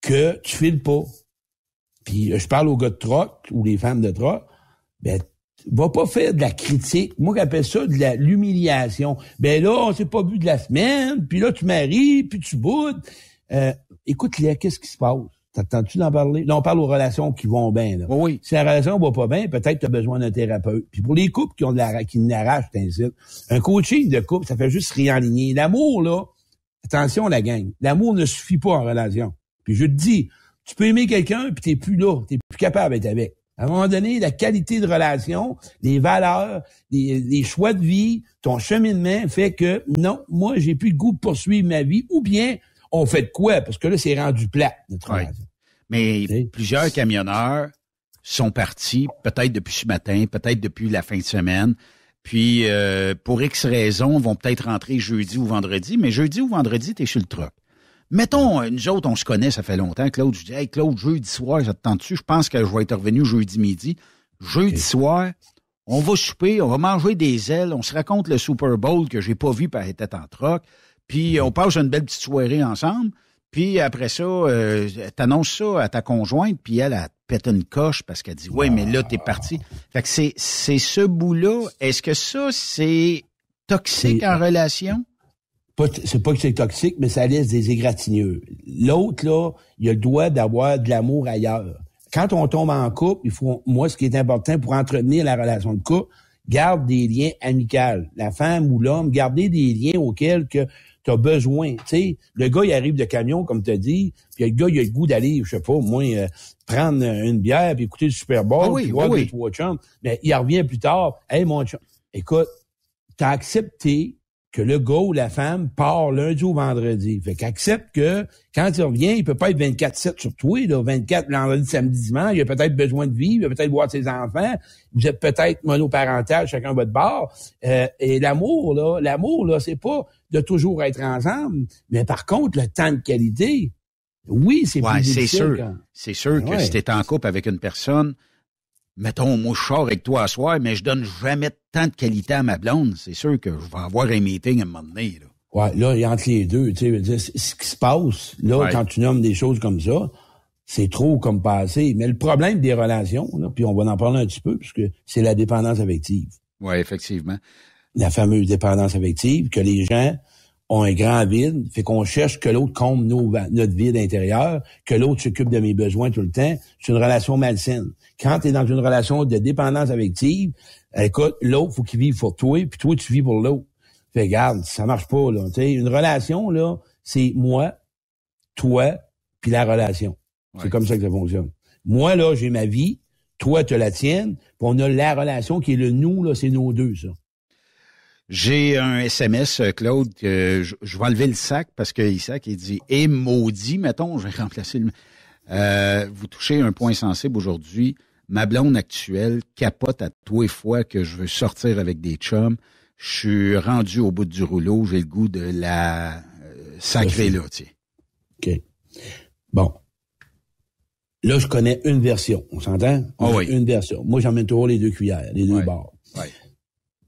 B: que tu files pas. Puis je parle aux gars de troc ou les femmes de troc, ben, va pas faire de la critique. Moi, j'appelle ça de l'humiliation. Ben là, on s'est pas vu de la semaine, puis là, tu maries, puis tu boudes. Écoute, Léa, qu'est-ce qui se passe? T'attends-tu d'en parler? Là, on parle aux relations qui vont bien. Là.
A: Oui.
B: Si la relation va pas bien, peut-être tu as besoin d'un thérapeute. Puis pour les couples qui n'arrachent, t'incite, un coaching de couple, ça fait juste réaligner. L'amour, là, attention la gang, l'amour ne suffit pas en relation. Puis je te dis, tu peux aimer quelqu'un, puis t'es plus là, t'es plus capable d'être avec. À un moment donné, la qualité de relation, les valeurs, les choix de vie, ton cheminement fait que non, moi, j'ai plus le goût de poursuivre ma vie, ou bien on fait de quoi? Parce que là, c'est rendu plat, notre relation.
A: Mais plusieurs camionneurs sont partis, peut-être depuis ce matin, peut-être depuis la fin de semaine, puis pour X raisons, vont peut-être rentrer jeudi ou vendredi, mais jeudi ou vendredi, t'es sur le truck. Mettons, nous autres, on se connaît, ça fait longtemps. Claude, je dis, hey, Claude, jeudi soir, ça te tente-tu? Je pense que je vais être revenu jeudi midi. Jeudi soir, on va souper, on va manger des ailes, on se raconte le Super Bowl que j'ai pas vu par les têtes en troc, puis on passe une belle petite soirée ensemble, puis après ça, t'annonces ça à ta conjointe, puis elle pète une coche parce qu'elle dit, ouais, mais là, t'es parti. Fait que c'est ce bout-là. Est-ce que ça, c'est toxique en relation?
B: C'est pas que c'est toxique, mais ça laisse des égratignures. L'autre, là, il a le droit d'avoir de l'amour ailleurs. Quand on tombe en couple, moi, ce qui est important pour entretenir la relation de couple, garde des liens amicaux. La femme ou l'homme, gardez des liens auxquels que tu as besoin. Tu sais, le gars, il arrive de camion, comme tu as dit, puis le gars, il a le goût d'aller, je sais pas, moi, prendre une bière, puis écouter le Super Bowl, puis voir des trois chums. Mais il revient plus tard. Hey, mon chum, écoute, t'as accepté que le gars ou la femme part lundi ou vendredi. Fait qu'accepte que quand il revient, il peut pas être 24/7 sur toi, là, 24 vendredi, samedi, dimanche. Il a peut-être besoin de vivre, il a peut-être voir ses enfants. Vous êtes peut-être monoparental, chacun votre bord. Et l'amour, là, c'est pas de toujours être ensemble, mais par contre, le temps de qualité, oui, c'est plus difficile.
A: C'est sûr que si t'es en couple avec une personne, mettons, moi, je sors avec toi à soir, mais je donne jamais tant de qualité à ma blonde. C'est sûr que je vais avoir un meeting à un moment donné, là.
B: Ouais, là, entre les deux, tu sais, ce qui se passe, là, quand tu nommes des choses comme ça, c'est trop comme passé. Mais le problème des relations, là, puis on va en parler un petit peu, puisque c'est la dépendance affective.
A: Ouais, effectivement.
B: La fameuse dépendance affective, que les gens ont un grand vide, fait qu'on cherche que l'autre comble notre vide intérieur, que l'autre s'occupe de mes besoins tout le temps. C'est une relation malsaine. Quand tu es dans une relation de dépendance affective, écoute, l'autre, faut qu'il vive pour toi, puis toi, tu vis pour l'autre. Fait, regarde, ça marche pas, là. Tu sais, une relation, là, c'est moi, toi, puis la relation. C'est comme ça que ça fonctionne. Moi, là, j'ai ma vie, toi, tu as la tienne, puis on a la relation qui est le nous, là, c'est nos deux, ça.
A: J'ai un SMS, Claude, que je vais enlever le sac parce que Isaac, il dit « Et maudit », mettons, je vais remplacer le... Vous touchez un point sensible aujourd'hui. Ma blonde actuelle capote à tous les fois que je veux sortir avec des chums. Je suis rendu au bout du rouleau. J'ai le goût de la sacrer là, tu sais.
B: OK. Bon. Là, je connais une version. On s'entend?
A: Oui.
B: Une version. Moi, j'emmène toujours les deux cuillères, les deux bords.
A: Oui.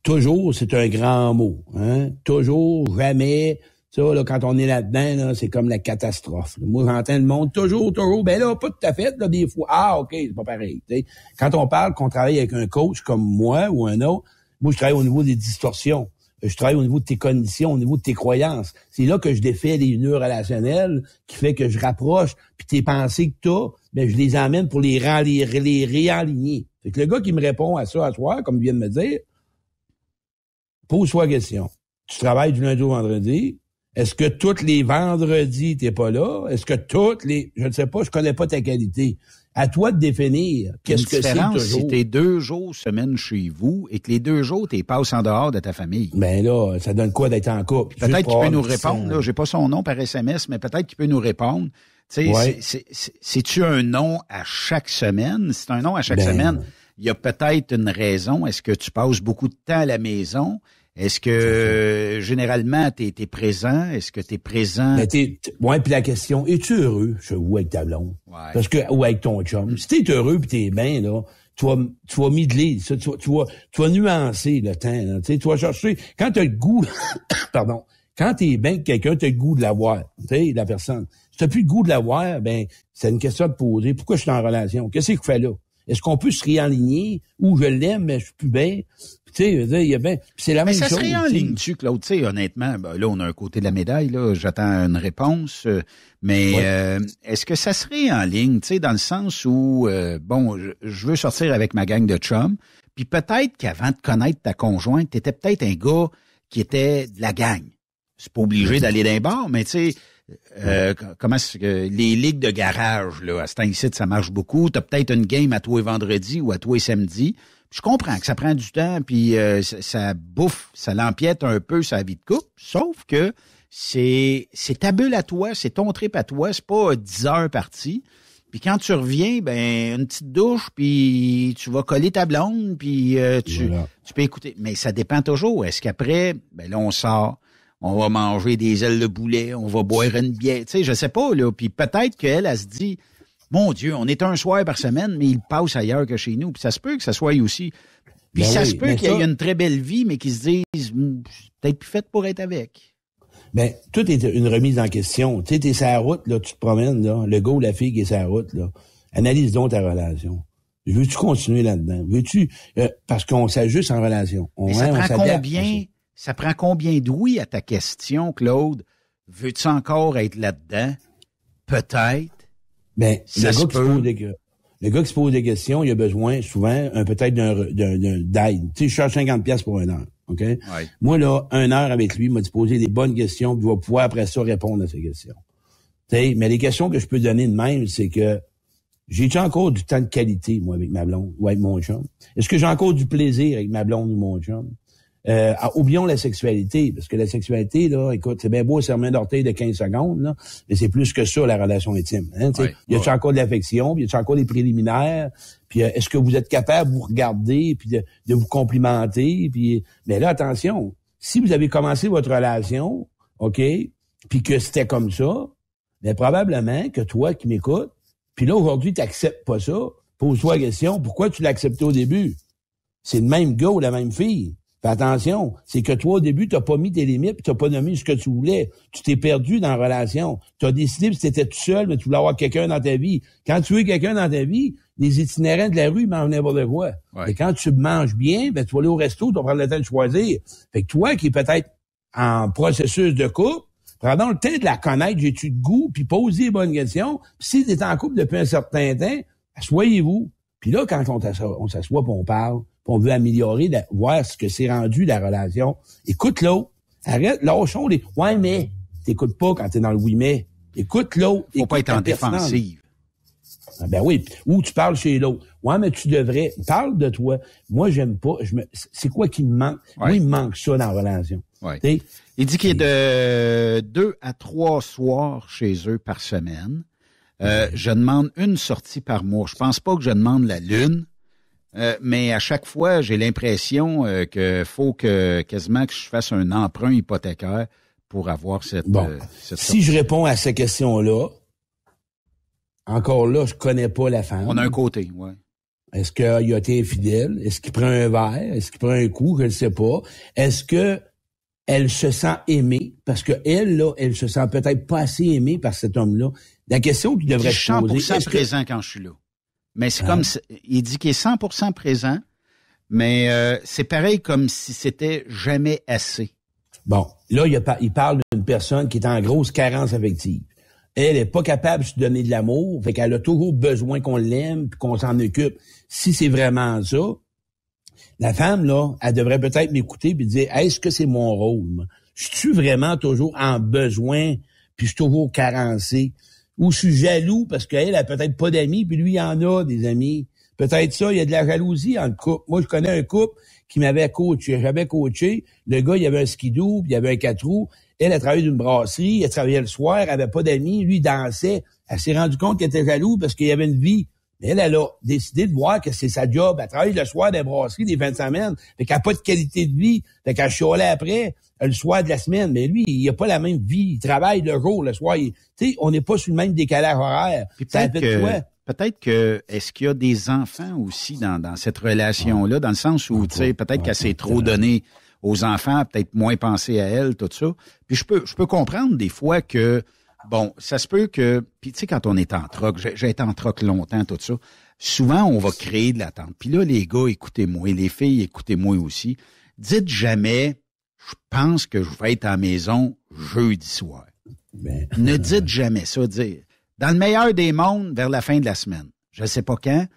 B: Toujours, c'est un grand mot. Hein? Toujours, jamais. Ça, là, quand on est là-dedans, là, c'est comme la catastrophe. Moi, j'entends le monde toujours. Ben là, pas tout à fait, là, des fois. Ah, OK, c'est pas pareil. T'sais. Quand on parle qu'on travaille avec un coach comme moi ou un autre, moi, je travaille au niveau des distorsions. Je travaille au niveau de tes conditions, au niveau de tes croyances. C'est là que je défais les nœuds relationnels, qui fait que je rapproche, puis tes pensées que t'as, ben je les emmène pour les réaligner. Fait que le gars qui me répond à ça à soir, comme il vient de me dire, pose-toi la question. Tu travailles du lundi au vendredi. Est-ce que tous les vendredis, t'es pas là? Est-ce que je ne sais pas, je connais pas ta qualité. À toi de définir qu'est-ce que c'est toujours.
A: Si t'es 2 jours semaine chez vous et que les 2 jours, t'es passes en dehors de ta famille.
B: Ben là, ça donne quoi d'être en couple?
A: Peut-être qu'il peut nous répondre, là. J'ai pas son nom par SMS, mais peut-être qu'il peut nous répondre. Tu sais, c'est-tu un nom à chaque semaine? Si c'est un nom à chaque semaine, il y a peut-être une raison. Est-ce que tu passes beaucoup de temps à la maison? Est-ce que généralement t'es présent? Est-ce que t'es présent?
B: Ben, puis la question, es-tu heureux chez vous avec ta blonde?
A: Ouais.
B: Parce que, ou avec ton chum. Si t'es heureux pis t'es bien, là, tu vas midler, tu vas nuancer le temps, là, tu vas chercher, quand t'as le goût, pardon, quand t'es bien avec quelqu'un, t'as le goût de l'avoir, tu sais, la personne. Si t'as plus le goût de l'avoir, ben, c'est une question de poser. Pourquoi je suis en relation? Qu'est-ce que je fais là? Est-ce qu'on peut se réaligner? Ou je l'aime, mais je suis plus bien? Tu sais, il y a bien, c'est la même chose.
A: Mais ça se réaligne-tu, Claude? Tu sais, honnêtement, ben, là, on a un côté de la médaille, là. J'attends une réponse. Mais, est-ce que ça se réaligne, tu sais, dans le sens où, bon, je veux sortir avec ma gang de chums, puis peut-être qu'avant de connaître ta conjointe, t'étais peut-être un gars qui était de la gang. C'est pas obligé d'aller dans les bars, mais tu sais, comment est-ce que les ligues de garage, là, à ce temps-ci, ça marche beaucoup. T'as peut-être une game à tous les vendredis ou à tous les samedis. Je comprends que ça prend du temps, puis ça bouffe, ça l'empiète un peu sa vie de couple, sauf que c'est ta bulle à toi, c'est ton trip à toi, c'est pas 10 heures parti. Puis quand tu reviens, ben une petite douche, puis tu vas coller ta blonde, puis tu peux écouter. Mais ça dépend toujours. Est-ce qu'après, ben là, on sort, on va manger des ailes de poulet, on va boire une bière, tu sais, je sais pas, là. Puis peut-être qu'elle, elle se dit... Mon Dieu, on est un soir par semaine, mais il passe ailleurs que chez nous. Puis ça se peut que ça soit aussi. Puis ça se peut qu'il y ait une très belle vie, mais qu'ils se disent peut-être plus faite pour être avec.
B: Ben, tout est une remise en question. Tu sais, t'es sur la route, là, tu te promènes, là, le gars ou la fille qui est sur la route, là. Analyse donc ta relation. Veux-tu continuer là-dedans? Veux-tu, parce qu'on s'ajuste en relation.
A: Ça prend combien d'ouïe à ta question, Claude? Veux-tu encore être là-dedans? Peut-être.
B: Ben, le gars qui se pose des questions, il a besoin, souvent, peut-être d'aide. Tu sais, je charge 50$ pour 1 heure. OK? Ouais. Moi, là, 1 heure avec lui, il m'a dit poser des bonnes questions, puis il va pouvoir, après ça, répondre à ces questions. Tu sais, mais les questions que je peux donner de même, c'est que j'ai-tu encore du temps de qualité, moi, avec ma blonde ou avec mon chum? Est-ce que j'ai encore du plaisir avec ma blonde ou mon chum? Oublions la sexualité, parce que la sexualité, là, écoute, c'est bien beau serment d'orteil de 15 secondes, là, mais c'est plus que ça, la relation intime. Hein, y a-t-il encore de l'affection, y a-t-il encore des préliminaires, puis est-ce que vous êtes capable de vous regarder, puis de vous complimenter, puis mais là, attention, si vous avez commencé votre relation, OK, puis que c'était comme ça, mais probablement que toi qui m'écoutes, puis là, aujourd'hui, tu n'acceptes pas ça, pose-toi la question, pourquoi tu l'acceptais au début? C'est le même gars ou la même fille. Fais attention, c'est que toi, au début, t'as pas mis tes limites, puis t'as pas nommé ce que tu voulais. Tu t'es perdu dans la relation. Tu as décidé que t'étais tout seul, mais tu voulais avoir quelqu'un dans ta vie. Quand tu veux quelqu'un dans ta vie, les itinérants de la rue mangent n'importe quoi. Ouais. Et quand tu manges bien, ben, tu vas aller au resto, tu vas prendre le temps de choisir. Fait que toi, qui est peut-être en processus de couple, prends donc le temps de la connaître, j'ai-tu de goût, puis pose les bonnes questions. Puis si t'es en couple depuis un certain temps, asseyez-vous. Puis là, quand on s'assoit puis on parle, on veut améliorer, voir ce que c'est rendu la relation. Écoute l'autre. Arrête, lâchons les. Ouais, mais. T'écoutes pas quand t'es dans le oui, mais. Écoute l'autre.
A: Faut pas être en défensive.
B: Ah ben oui. Ou tu parles chez l'autre. Ouais, mais tu devrais. Parle de toi. Moi, j'aime pas. C'est quoi qui me manque? Ouais. Moi, il me manque ça dans la relation.
A: Ouais. Il dit qu'il est de 2 à 3 soirs chez eux par semaine. Je demande une sortie par mois. Je pense pas que je demande la lune, mais à chaque fois, j'ai l'impression que faut que quasiment que je fasse un emprunt hypothécaire pour avoir cette
B: si je réponds à cette question-là, encore là, je connais pas la femme.
A: On a un côté, ouais.
B: Est-ce qu'il a été infidèle? Est-ce qu'il prend un verre? Est-ce qu'il prend un coup? Je ne sais pas. Est-ce que elle se sent aimée? Parce que elle, là, elle se sent peut-être pas assez aimée par cet homme-là. La question qu'il devrait se poser...
A: Je suis 100% présent quand je suis là. Mais c'est comme... Il dit qu'il est 100% présent, mais c'est pareil comme si c'était jamais assez.
B: Bon, là, il parle d'une personne qui est en grosse carence affective. Elle est pas capable de se donner de l'amour, fait qu'elle a toujours besoin qu'on l'aime puis qu'on s'en occupe. Si c'est vraiment ça, la femme, là, elle devrait peut-être m'écouter puis dire, est-ce que c'est mon rôle, moi? Je suis vraiment toujours en besoin puis je suis toujours carencé? Ou je suis jaloux parce qu'elle a peut-être pas d'amis puis lui, il en a des amis. Peut-être ça, il y a de la jalousie en couple. Moi, je connais un couple qui m'avait coaché. J'avais coaché. Le gars, il avait un skidoo puis il avait un 4 roues. Elle a travaillé d'une brasserie, elle travaillait le soir, elle avait pas d'amis, lui il dansait. Elle s'est rendue compte qu'elle était jaloux parce qu'il y avait une vie. Mais elle a décidé de voir que c'est sa job. Elle travaille le soir des brasseries, des fins de semaine. Fait qu'elle n'a pas de qualité de vie. Fait qu'elle chialait après, le soir de la semaine. Mais lui, il a pas la même vie. Il travaille le jour, le soir. Tu sais, on n'est pas sur le même décalage horaire.
A: Puis peut-être que est-ce qu'il y a des enfants aussi dans cette relation-là, dans le sens où, tu sais, peut-être qu'elle s'est trop donnée aux enfants, peut-être moins penser à elle, tout ça. Puis je peux comprendre des fois que, bon, ça se peut que, puis tu sais, quand on est en troc, j'ai été en troc longtemps, tout ça, souvent on va créer de l'attente. Puis là, les gars, écoutez-moi, les filles, écoutez-moi aussi. Dites jamais, je pense que je vais être à la maison jeudi soir. Ne dites jamais ça. Dans le meilleur des mondes, vers la fin de la semaine. Je ne sais pas quand.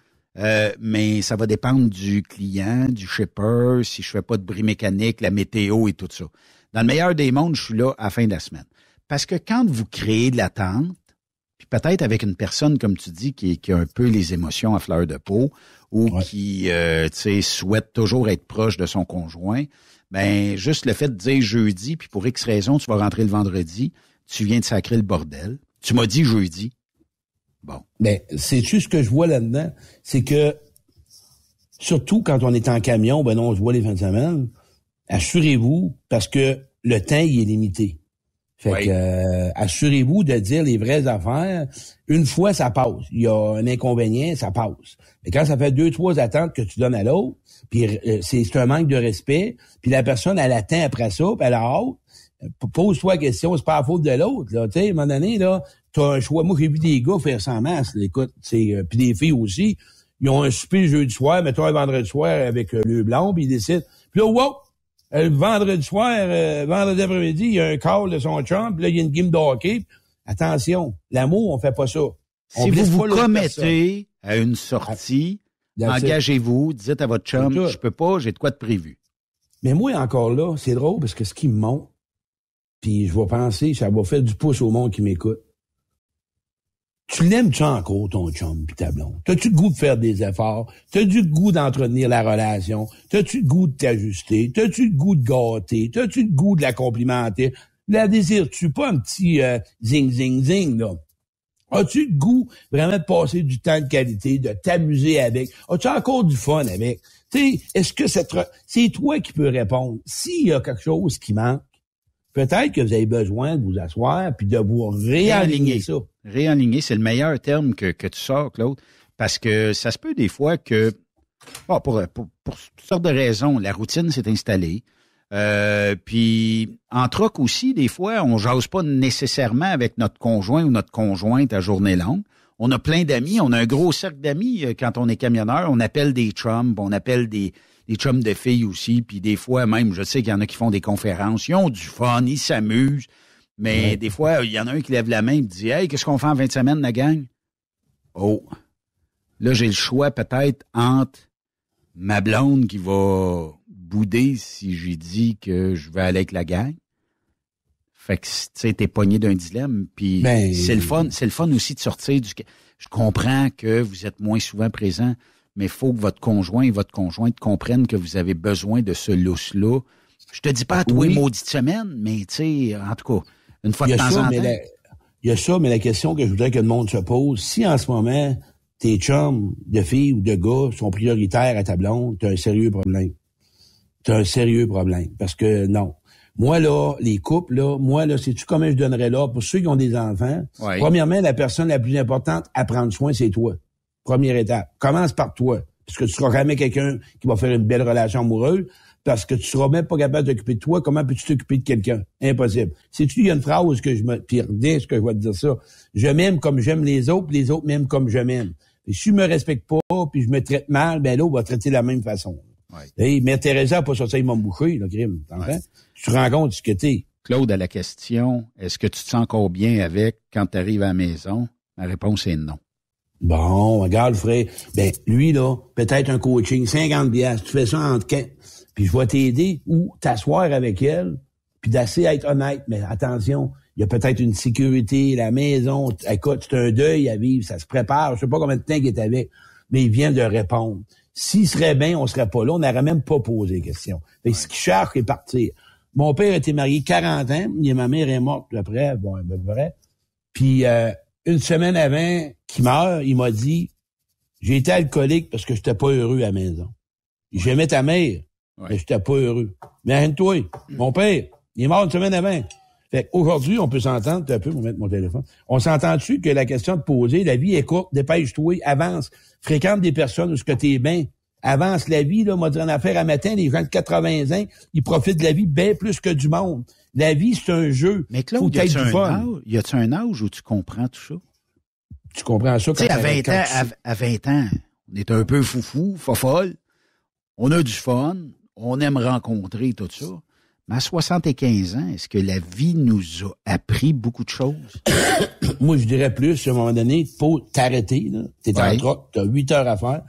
A: Mais ça va dépendre du client, du shipper, si je fais pas de bris mécanique, la météo et tout ça. Dans le meilleur des mondes, je suis là à la fin de la semaine. Parce que quand vous créez de l'attente, puis peut-être avec une personne, comme tu dis, qui a un peu les émotions à fleur de peau, ou qui souhaite toujours être proche de son conjoint, ben juste le fait de dire jeudi, puis pour X raison, tu vas rentrer le vendredi, tu viens de sacrer le bordel. Tu m'as dit jeudi. Bon.
B: Ben, c'est juste ce que je vois là-dedans, c'est que, surtout quand on est en camion, ben non, on se voit les fins de semaine, assurez-vous, parce que le temps, il est limité. Fait que, assurez-vous de dire les vraies affaires. Une fois, ça passe. Il y a un inconvénient, ça passe. Mais quand ça fait 2-3 attentes que tu donnes à l'autre, puis c'est un manque de respect, puis la personne, elle attend après ça, puis elle a hâte, pose-toi la question, c'est pas la faute de l'autre, là. Tu sais, à un moment donné, là, t'as un choix. Moi, j'ai vu des gars faire ça en masse, là, écoute, puis des filles aussi. Ils ont un souper le jeudi soir, mettons un vendredi soir avec le blanc, puis ils décident. Puis là, wow! Le vendredi soir, vendredi après-midi, il y a un call de son chum, puis là, il y a une game de hockey. Attention, l'amour, on fait pas ça.
A: Si vous vous commettez à une sortie, engagez-vous, dites à votre chum, je peux pas, j'ai de quoi de prévu.
B: Mais moi, encore là, c'est drôle parce que ce qui me monte, puis je vais penser, ça va faire du pouce au monde qui m'écoute. Tu l'aimes-tu encore, ton chum pis ta blonde? T'as-tu le goût de faire des efforts? T'as-tu le goût d'entretenir la relation? T'as-tu le goût de t'ajuster? T'as-tu le goût de gâter? T'as-tu le goût de la complimenter? La désires-tu pas un petit zing, zing, zing, là? As-tu le goût vraiment de passer du temps de qualité, de t'amuser avec? As-tu encore du fun avec? Tu sais, est-ce que c'est toi qui peux répondre? S'il y a quelque chose qui manque, peut-être que vous avez besoin de vous asseoir puis de vous réaligner ça.
A: Réaligner, c'est le meilleur terme que tu sors, Claude, parce que ça se peut des fois que, pour toutes sortes de raisons, la routine s'est installée. Puis en troc aussi, des fois, on jase pas nécessairement avec notre conjoint ou notre conjointe à journée longue. On a plein d'amis, on a un gros cercle d'amis quand on est camionneur. On appelle des chums, on appelle des chums de filles aussi, puis des fois même, je sais qu'il y en a qui font des conférences, ils ont du fun, ils s'amusent, mais des fois, il y en a un qui lève la main et dit « Hey, qu'est-ce qu'on fait en 20 semaines, la gang? » Oh, là, j'ai le choix peut-être entre ma blonde qui va bouder si j'ai dit que je vais aller avec la gang. Fait que, tu sais, t'es pogné d'un dilemme, puis c'est le fun aussi de sortir du... Je comprends que vous êtes moins souvent présent, mais il faut que votre conjoint et votre conjointe comprennent que vous avez besoin de ce lousse-là. Je te dis pas à toi, maudite semaine, mais tu sais, en tout cas, une fois de temps en temps.
B: il y a ça, mais la question que je voudrais que le monde se pose, si en ce moment, tes chums de filles ou de gars sont prioritaires à ta blonde, t'as un sérieux problème. Parce que non. Moi, là, les couples, là, sais-tu comment je donnerais là pour ceux qui ont des enfants?
A: Ouais.
B: Premièrement, la personne la plus importante à prendre soin, c'est toi. Première étape. Commence par toi. Parce que tu seras jamais quelqu'un qui va faire une belle relation amoureuse. Parce que tu seras même pas capable de t'occuper de toi. Comment peux-tu t'occuper de quelqu'un? Impossible. Sais-tu, il y a une phrase que puis reviens ce que je vais te dire ça. Je m'aime comme j'aime les autres m'aiment comme je m'aime. Et si je me respecte pas, puis je me traite mal, ben l'autre va traiter de la même façon.
A: Ouais.
B: Hey, Mère Teresa n'a pas sorti avec mon boucher, le crime. T'entends? Ouais. Tu te rends compte de ce que t'es.
A: Claude, à la question, est-ce que tu te sens encore bien avec quand tu arrives à la maison? Ma réponse est non.
B: Bon, regarde, frère. Ben, lui, là, peut-être un coaching, 50$. Tu fais ça entre 15. Puis je vais t'aider ou t'asseoir avec elle, puis d'assez être honnête. Mais attention, il y a peut-être une sécurité, la maison. Écoute, c'est un deuil à vivre, ça se prépare. Je sais pas combien de temps qu'il est avec, mais il vient de répondre. S'il serait bien, on serait pas là. On n'aurait même pas posé la question. Fait que ce qui cherche est partir. Mon père était marié 40 ans. Ma mère est morte après. Bon, ben vrai. Puis une semaine avant qu'il meure, il m'a dit, j'ai été alcoolique parce que j'étais pas heureux à la maison. J'aimais ta mère, mais j'étais pas heureux. Mais arrête-toi, mon père, il est mort une semaine avant. Fait qu'aujourd'hui, on peut s'entendre, un peu, on va mettre mon téléphone. On s'entend-tu que la question de poser, la vie est courte, dépêche-toi, avance, fréquente des personnes où ce que t'es bien, avance la vie, là, m'a dit en affaire à matin, les gens de 80 ans, ils profitent de la vie bien plus que du monde. La vie, c'est un jeu.
A: Mais Claude, y a-tu un âge où tu comprends tout ça?
B: Tu comprends ça quand
A: à 20 ans, on est un peu foufou, fofolle, on a du fun, on aime rencontrer tout ça. Mais à 75 ans, est-ce que la vie nous a appris beaucoup de choses?
B: Moi, je dirais plus, à un moment donné, faut t'arrêter, là. T'es en troc, t'as 8 heures à faire.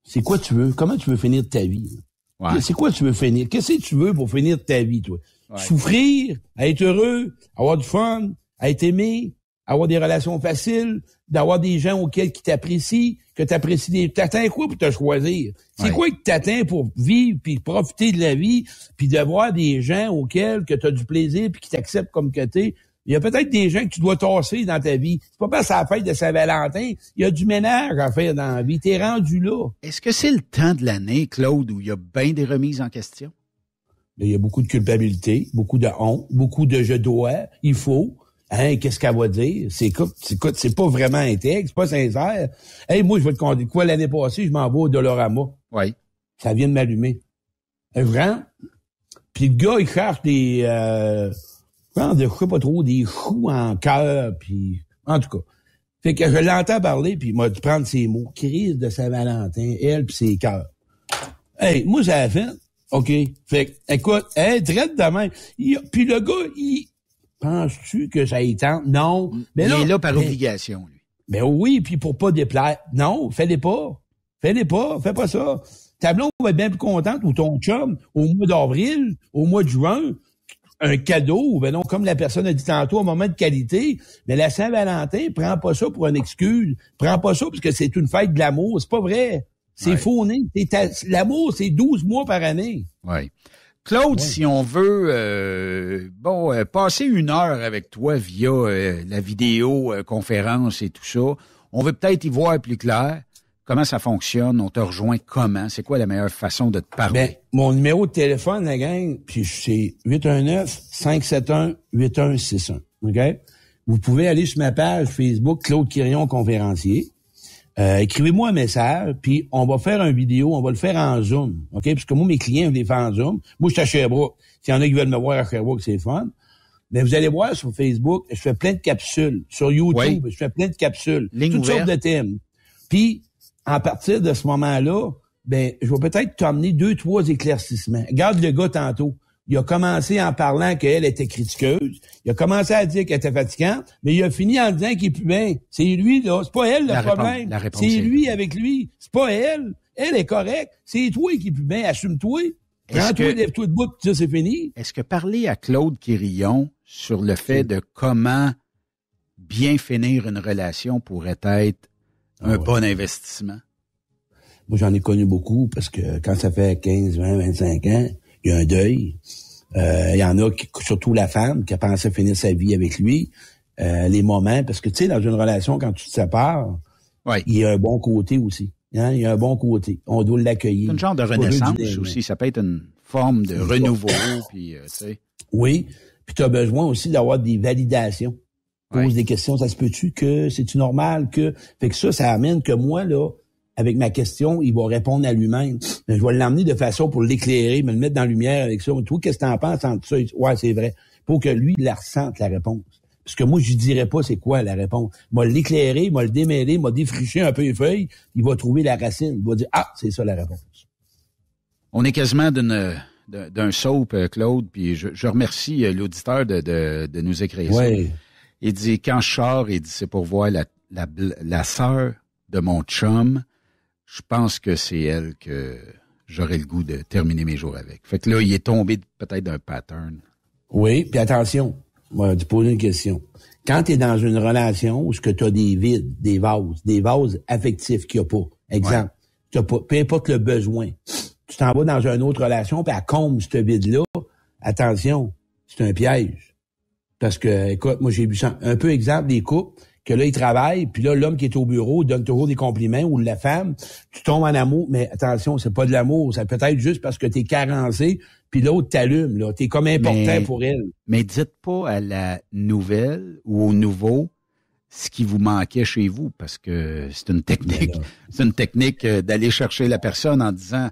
B: C'est quoi tu veux? Comment tu veux finir ta vie? Ouais. C'est quoi tu veux finir? Qu'est-ce que tu veux pour finir ta vie, toi? Ouais. Souffrir, être heureux, avoir du fun, être aimé, avoir des relations faciles, d'avoir des gens auxquels qui t'apprécient, que t'apprécies. T'attends quoi pour te choisir? C'est quoi que t'attends pour vivre puis profiter de la vie puis de voir des gens auxquels que t'as du plaisir puis qui t'acceptent comme que t'es? Il y a peut-être des gens que tu dois tasser dans ta vie. C'est pas parce que c'est la fête de Saint-Valentin. Il y a du ménage à faire dans la vie. T'es rendu là.
A: Est-ce que c'est le temps de l'année, Claude, où il y a bien des remises en question?
B: Il y a beaucoup de culpabilité, beaucoup de honte, beaucoup de je dois, il faut. Hein, qu'est-ce qu'elle va dire? C'est pas vraiment intègre, c'est pas sincère. Hey, moi, je vais te conter quoi l'année passée, je m'en vais au Dolorama.
A: Oui.
B: Ça vient de m'allumer. Vraiment. Puis le gars, il cherche des je sais pas trop, des choux en cœur, puis en tout cas. Fait que je l'entends parler, puis il m'a dû prendre ses mots. Crise de Saint-Valentin, elle pis ses cœurs. Hey, moi, ça a fait. OK. Fait que, écoute, hey, traite de même. Puis le gars, penses-tu que ça y tente? Non.
A: Mais il est là par obligation, lui.
B: Ben oui, puis pour pas déplaire. Non, fais-les pas. Fais pas ça. Ta blonde va être bien plus contente, ou ton chum, au mois d'avril, au mois de juin, un cadeau, ben non, comme la personne a dit tantôt, un moment de qualité, mais la Saint-Valentin, prends pas ça pour une excuse. Prends pas ça parce que c'est une fête de l'amour. C'est pas vrai. C'est faux-né. L'amour, c'est 12 mois par année.
A: Oui. Claude, si on veut passer une heure avec toi via la vidéo conférence et tout ça, on veut peut-être y voir plus clair. Comment ça fonctionne? On te rejoint comment? C'est quoi la meilleure façon de te parler?
B: Ben, mon numéro de téléphone, la gang, puis c'est 819-571-8161. OK? Vous pouvez aller sur ma page Facebook, Claude Quirion, conférencier. Écrivez-moi un message, puis on va faire une vidéo, on va le faire en Zoom. OK? Parce que moi, mes clients, je les fais en Zoom. Moi, je suis à Sherbrooke. S'il y en a qui veulent me voir à Sherbrooke, c'est fun. Mais vous allez voir sur Facebook, je fais plein de capsules. Sur YouTube, je fais plein de capsules. Toutes sortes de thèmes. Puis, à partir de ce moment-là, ben, je vais peut-être t'emmener 2-3 éclaircissements. Regarde le gars tantôt. Il a commencé en parlant qu'elle était critiqueuse. Il a commencé à dire qu'elle était fatigante, mais il a fini en disant qu'il est plus bien. C'est lui, là. C'est pas elle, le problème. C'est lui avec lui. C'est pas elle. Elle est correcte. C'est toi qui est plus bien. Assume-toi. Prends-toi, lève-toi debout, puis ça, c'est fini.
A: Est-ce que parler à Claude Quirion sur le fait de comment bien finir une relation pourrait être un bon investissement?
B: Moi, j'en ai connu beaucoup parce que quand ça fait 15, 20, 25 ans, il y a un deuil. Il y en a, surtout la femme, qui a pensé finir sa vie avec lui. les moments, parce que tu sais, dans une relation, quand tu te sépares, il y a un bon côté aussi. Hein? Il y a un bon côté. On doit l'accueillir.
A: C'est une genre de renaissance aussi. Ça peut être une forme de renouveau. Puis, tu sais.
B: Oui. Puis tu as besoin aussi d'avoir des validations. Pose des questions. Ça se peut-tu que c'est-tu normal que... Fait que ça amène que moi, là, avec ma question, il va répondre à lui-même. Mais je vais l'emmener de façon pour l'éclairer, me le mettre dans la lumière avec ça. Toi, qu'est-ce que t'en penses entre ça? Ouais, c'est vrai. Pour que lui, il la ressente, la réponse. Parce que moi, je lui dirais pas c'est quoi la réponse. M'a l'éclairer, m'a le démêler, m'a défriché un peu les feuilles, il va trouver la racine. Il va dire, c'est ça la réponse.
A: On est quasiment d'un soap, Claude, puis je remercie l'auditeur de nous écrire ça. Il dit, quand je sors, il dit, c'est pour voir la sœur de mon chum. Je pense que c'est elle que j'aurais le goût de terminer mes jours avec. Fait que là, il est tombé peut-être d'un pattern.
B: Oui, puis attention. Moi, te poser une question. Quand tu es dans une relation où tu as des vides, des vases affectifs qu'il n'y a pas, exemple, t'as pas, peu importe le besoin, tu t'en vas dans une autre relation, puis elle comble ce vide-là, attention, c'est un piège. Parce que, écoute, moi j'ai vu ça, un peu exemple des couples, que là, ils travaillent, puis là, l'homme qui est au bureau donne toujours des compliments, ou la femme, tu tombes en amour, mais attention, c'est pas de l'amour, ça peut être juste parce que t'es carencé, puis l'autre t'allume, là. T'es comme important pour elle.
A: Mais dites pas à la nouvelle ou au nouveau ce qui vous manquait chez vous, parce que c'est une technique. C'est une technique d'aller chercher la personne en disant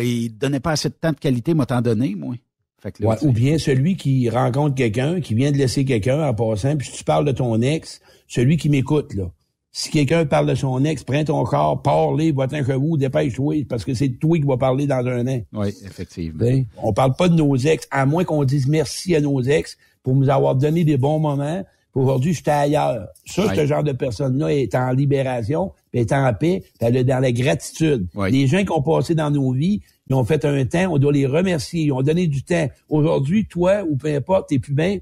A: il donnait pas assez de temps de qualité, m'a t'en donné, moi. Fait que là,
B: ou bien celui qui rencontre quelqu'un, qui vient de laisser quelqu'un en passant, puis si tu parles de ton ex, celui qui m'écoute, là. Si quelqu'un parle de son ex, prends ton corps, parle-les, va-t'en chez vous, dépêche-toi, parce que c'est toi qui vas parler dans un an.
A: Oui, effectivement.
B: T'sais? On parle pas de nos ex, à moins qu'on dise merci à nos ex pour nous avoir donné des bons moments. Puis aujourd'hui, j'étais ailleurs. Ça, ce genre de personne-là est en libération, puis est en paix, puis elle est dans la gratitude. Les gens qui ont passé dans nos vies, ils ont fait un temps, on doit les remercier, ils ont donné du temps. Aujourd'hui, toi, ou peu importe, t'es plus bien.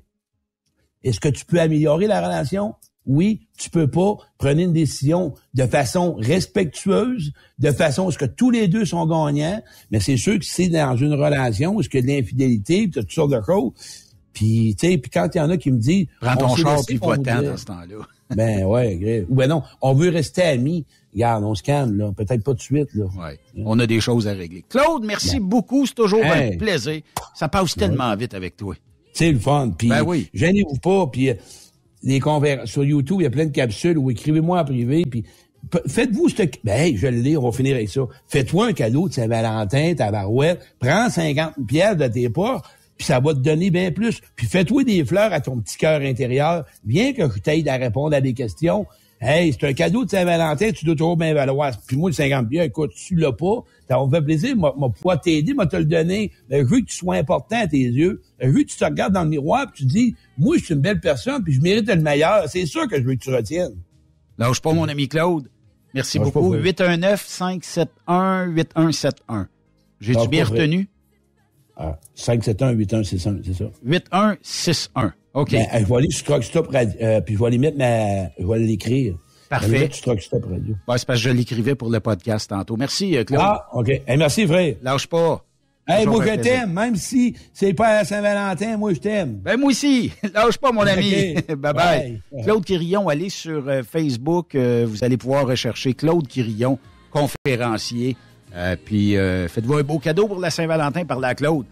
B: Est-ce que tu peux améliorer la relation? Oui, tu peux pas. Prenez une décision de façon respectueuse, de façon à ce que tous les deux sont gagnants. Mais c'est sûr que c'est dans une relation où il y a de l'infidélité, puis toutes sortes de choses. Puis, tu sais, puis quand il y en a qui me disent...
A: Prends ton char puis va-t'en dans ce temps-là.
B: Ben ouais, grave. Ou ben non, on veut rester amis. Regarde, on se calme, là. Peut-être pas de suite, là.
A: Ouais. On a des choses à régler. Claude, merci beaucoup. C'est toujours un plaisir. Ça passe tellement vite avec toi.
B: C'est le fun. Puis, gênez-vous pas. Puis, les conférences sur YouTube, il y a plein de capsules ou écrivez-moi en privé. Puis, faites-vous je l'ai, on va finir avec ça. Fais-toi un cadeau de Saint-Valentin, ta barouette. Prends 50 pièces de tes poches. Puis ça va te donner bien plus. Puis fais-toi des fleurs à ton petit cœur intérieur. Viens que je t'aide à répondre à des questions. Hey, c'est un cadeau de Saint-Valentin, tu dois toujours bien valoir. Puis moi, le 50 pieds, écoute, tu l'as pas, ça me fait plaisir, moi pouvoir t'aider, moi te le donner. Mais je veux que tu sois important à tes yeux. Je veux que tu te regardes dans le miroir puis tu dis, moi, je suis une belle personne puis je mérite le meilleur. C'est sûr que je veux que tu retiennes.
A: Lâche pas, mon ami Claude. Merci beaucoup. 819-571-8171. J'ai-tu bien retenu?
B: 571-8161, c'est ça.
A: 8161. OK.
B: Ben, je vais aller sur Truck Stop Radio, puis je vais aller mettre je vais l'écrire.
A: Parfait.
B: Sur Truck Stop Radio.
A: Ouais, c'est parce que je l'écrivais pour le podcast tantôt. Merci, Claude.
B: OK. Hey, merci, frère.
A: Lâche pas.
B: Hey, moi, je t'aime. Même si c'est pas à Saint-Valentin, moi, je t'aime.
A: Ben, moi aussi. Lâche pas, mon ami.
B: Okay.
A: Bye-bye. Claude Quirillon, allez sur Facebook. Vous allez pouvoir rechercher Claude Quirillon, conférencier. Puis faites-vous un beau cadeau pour la Saint-Valentin par la Claude.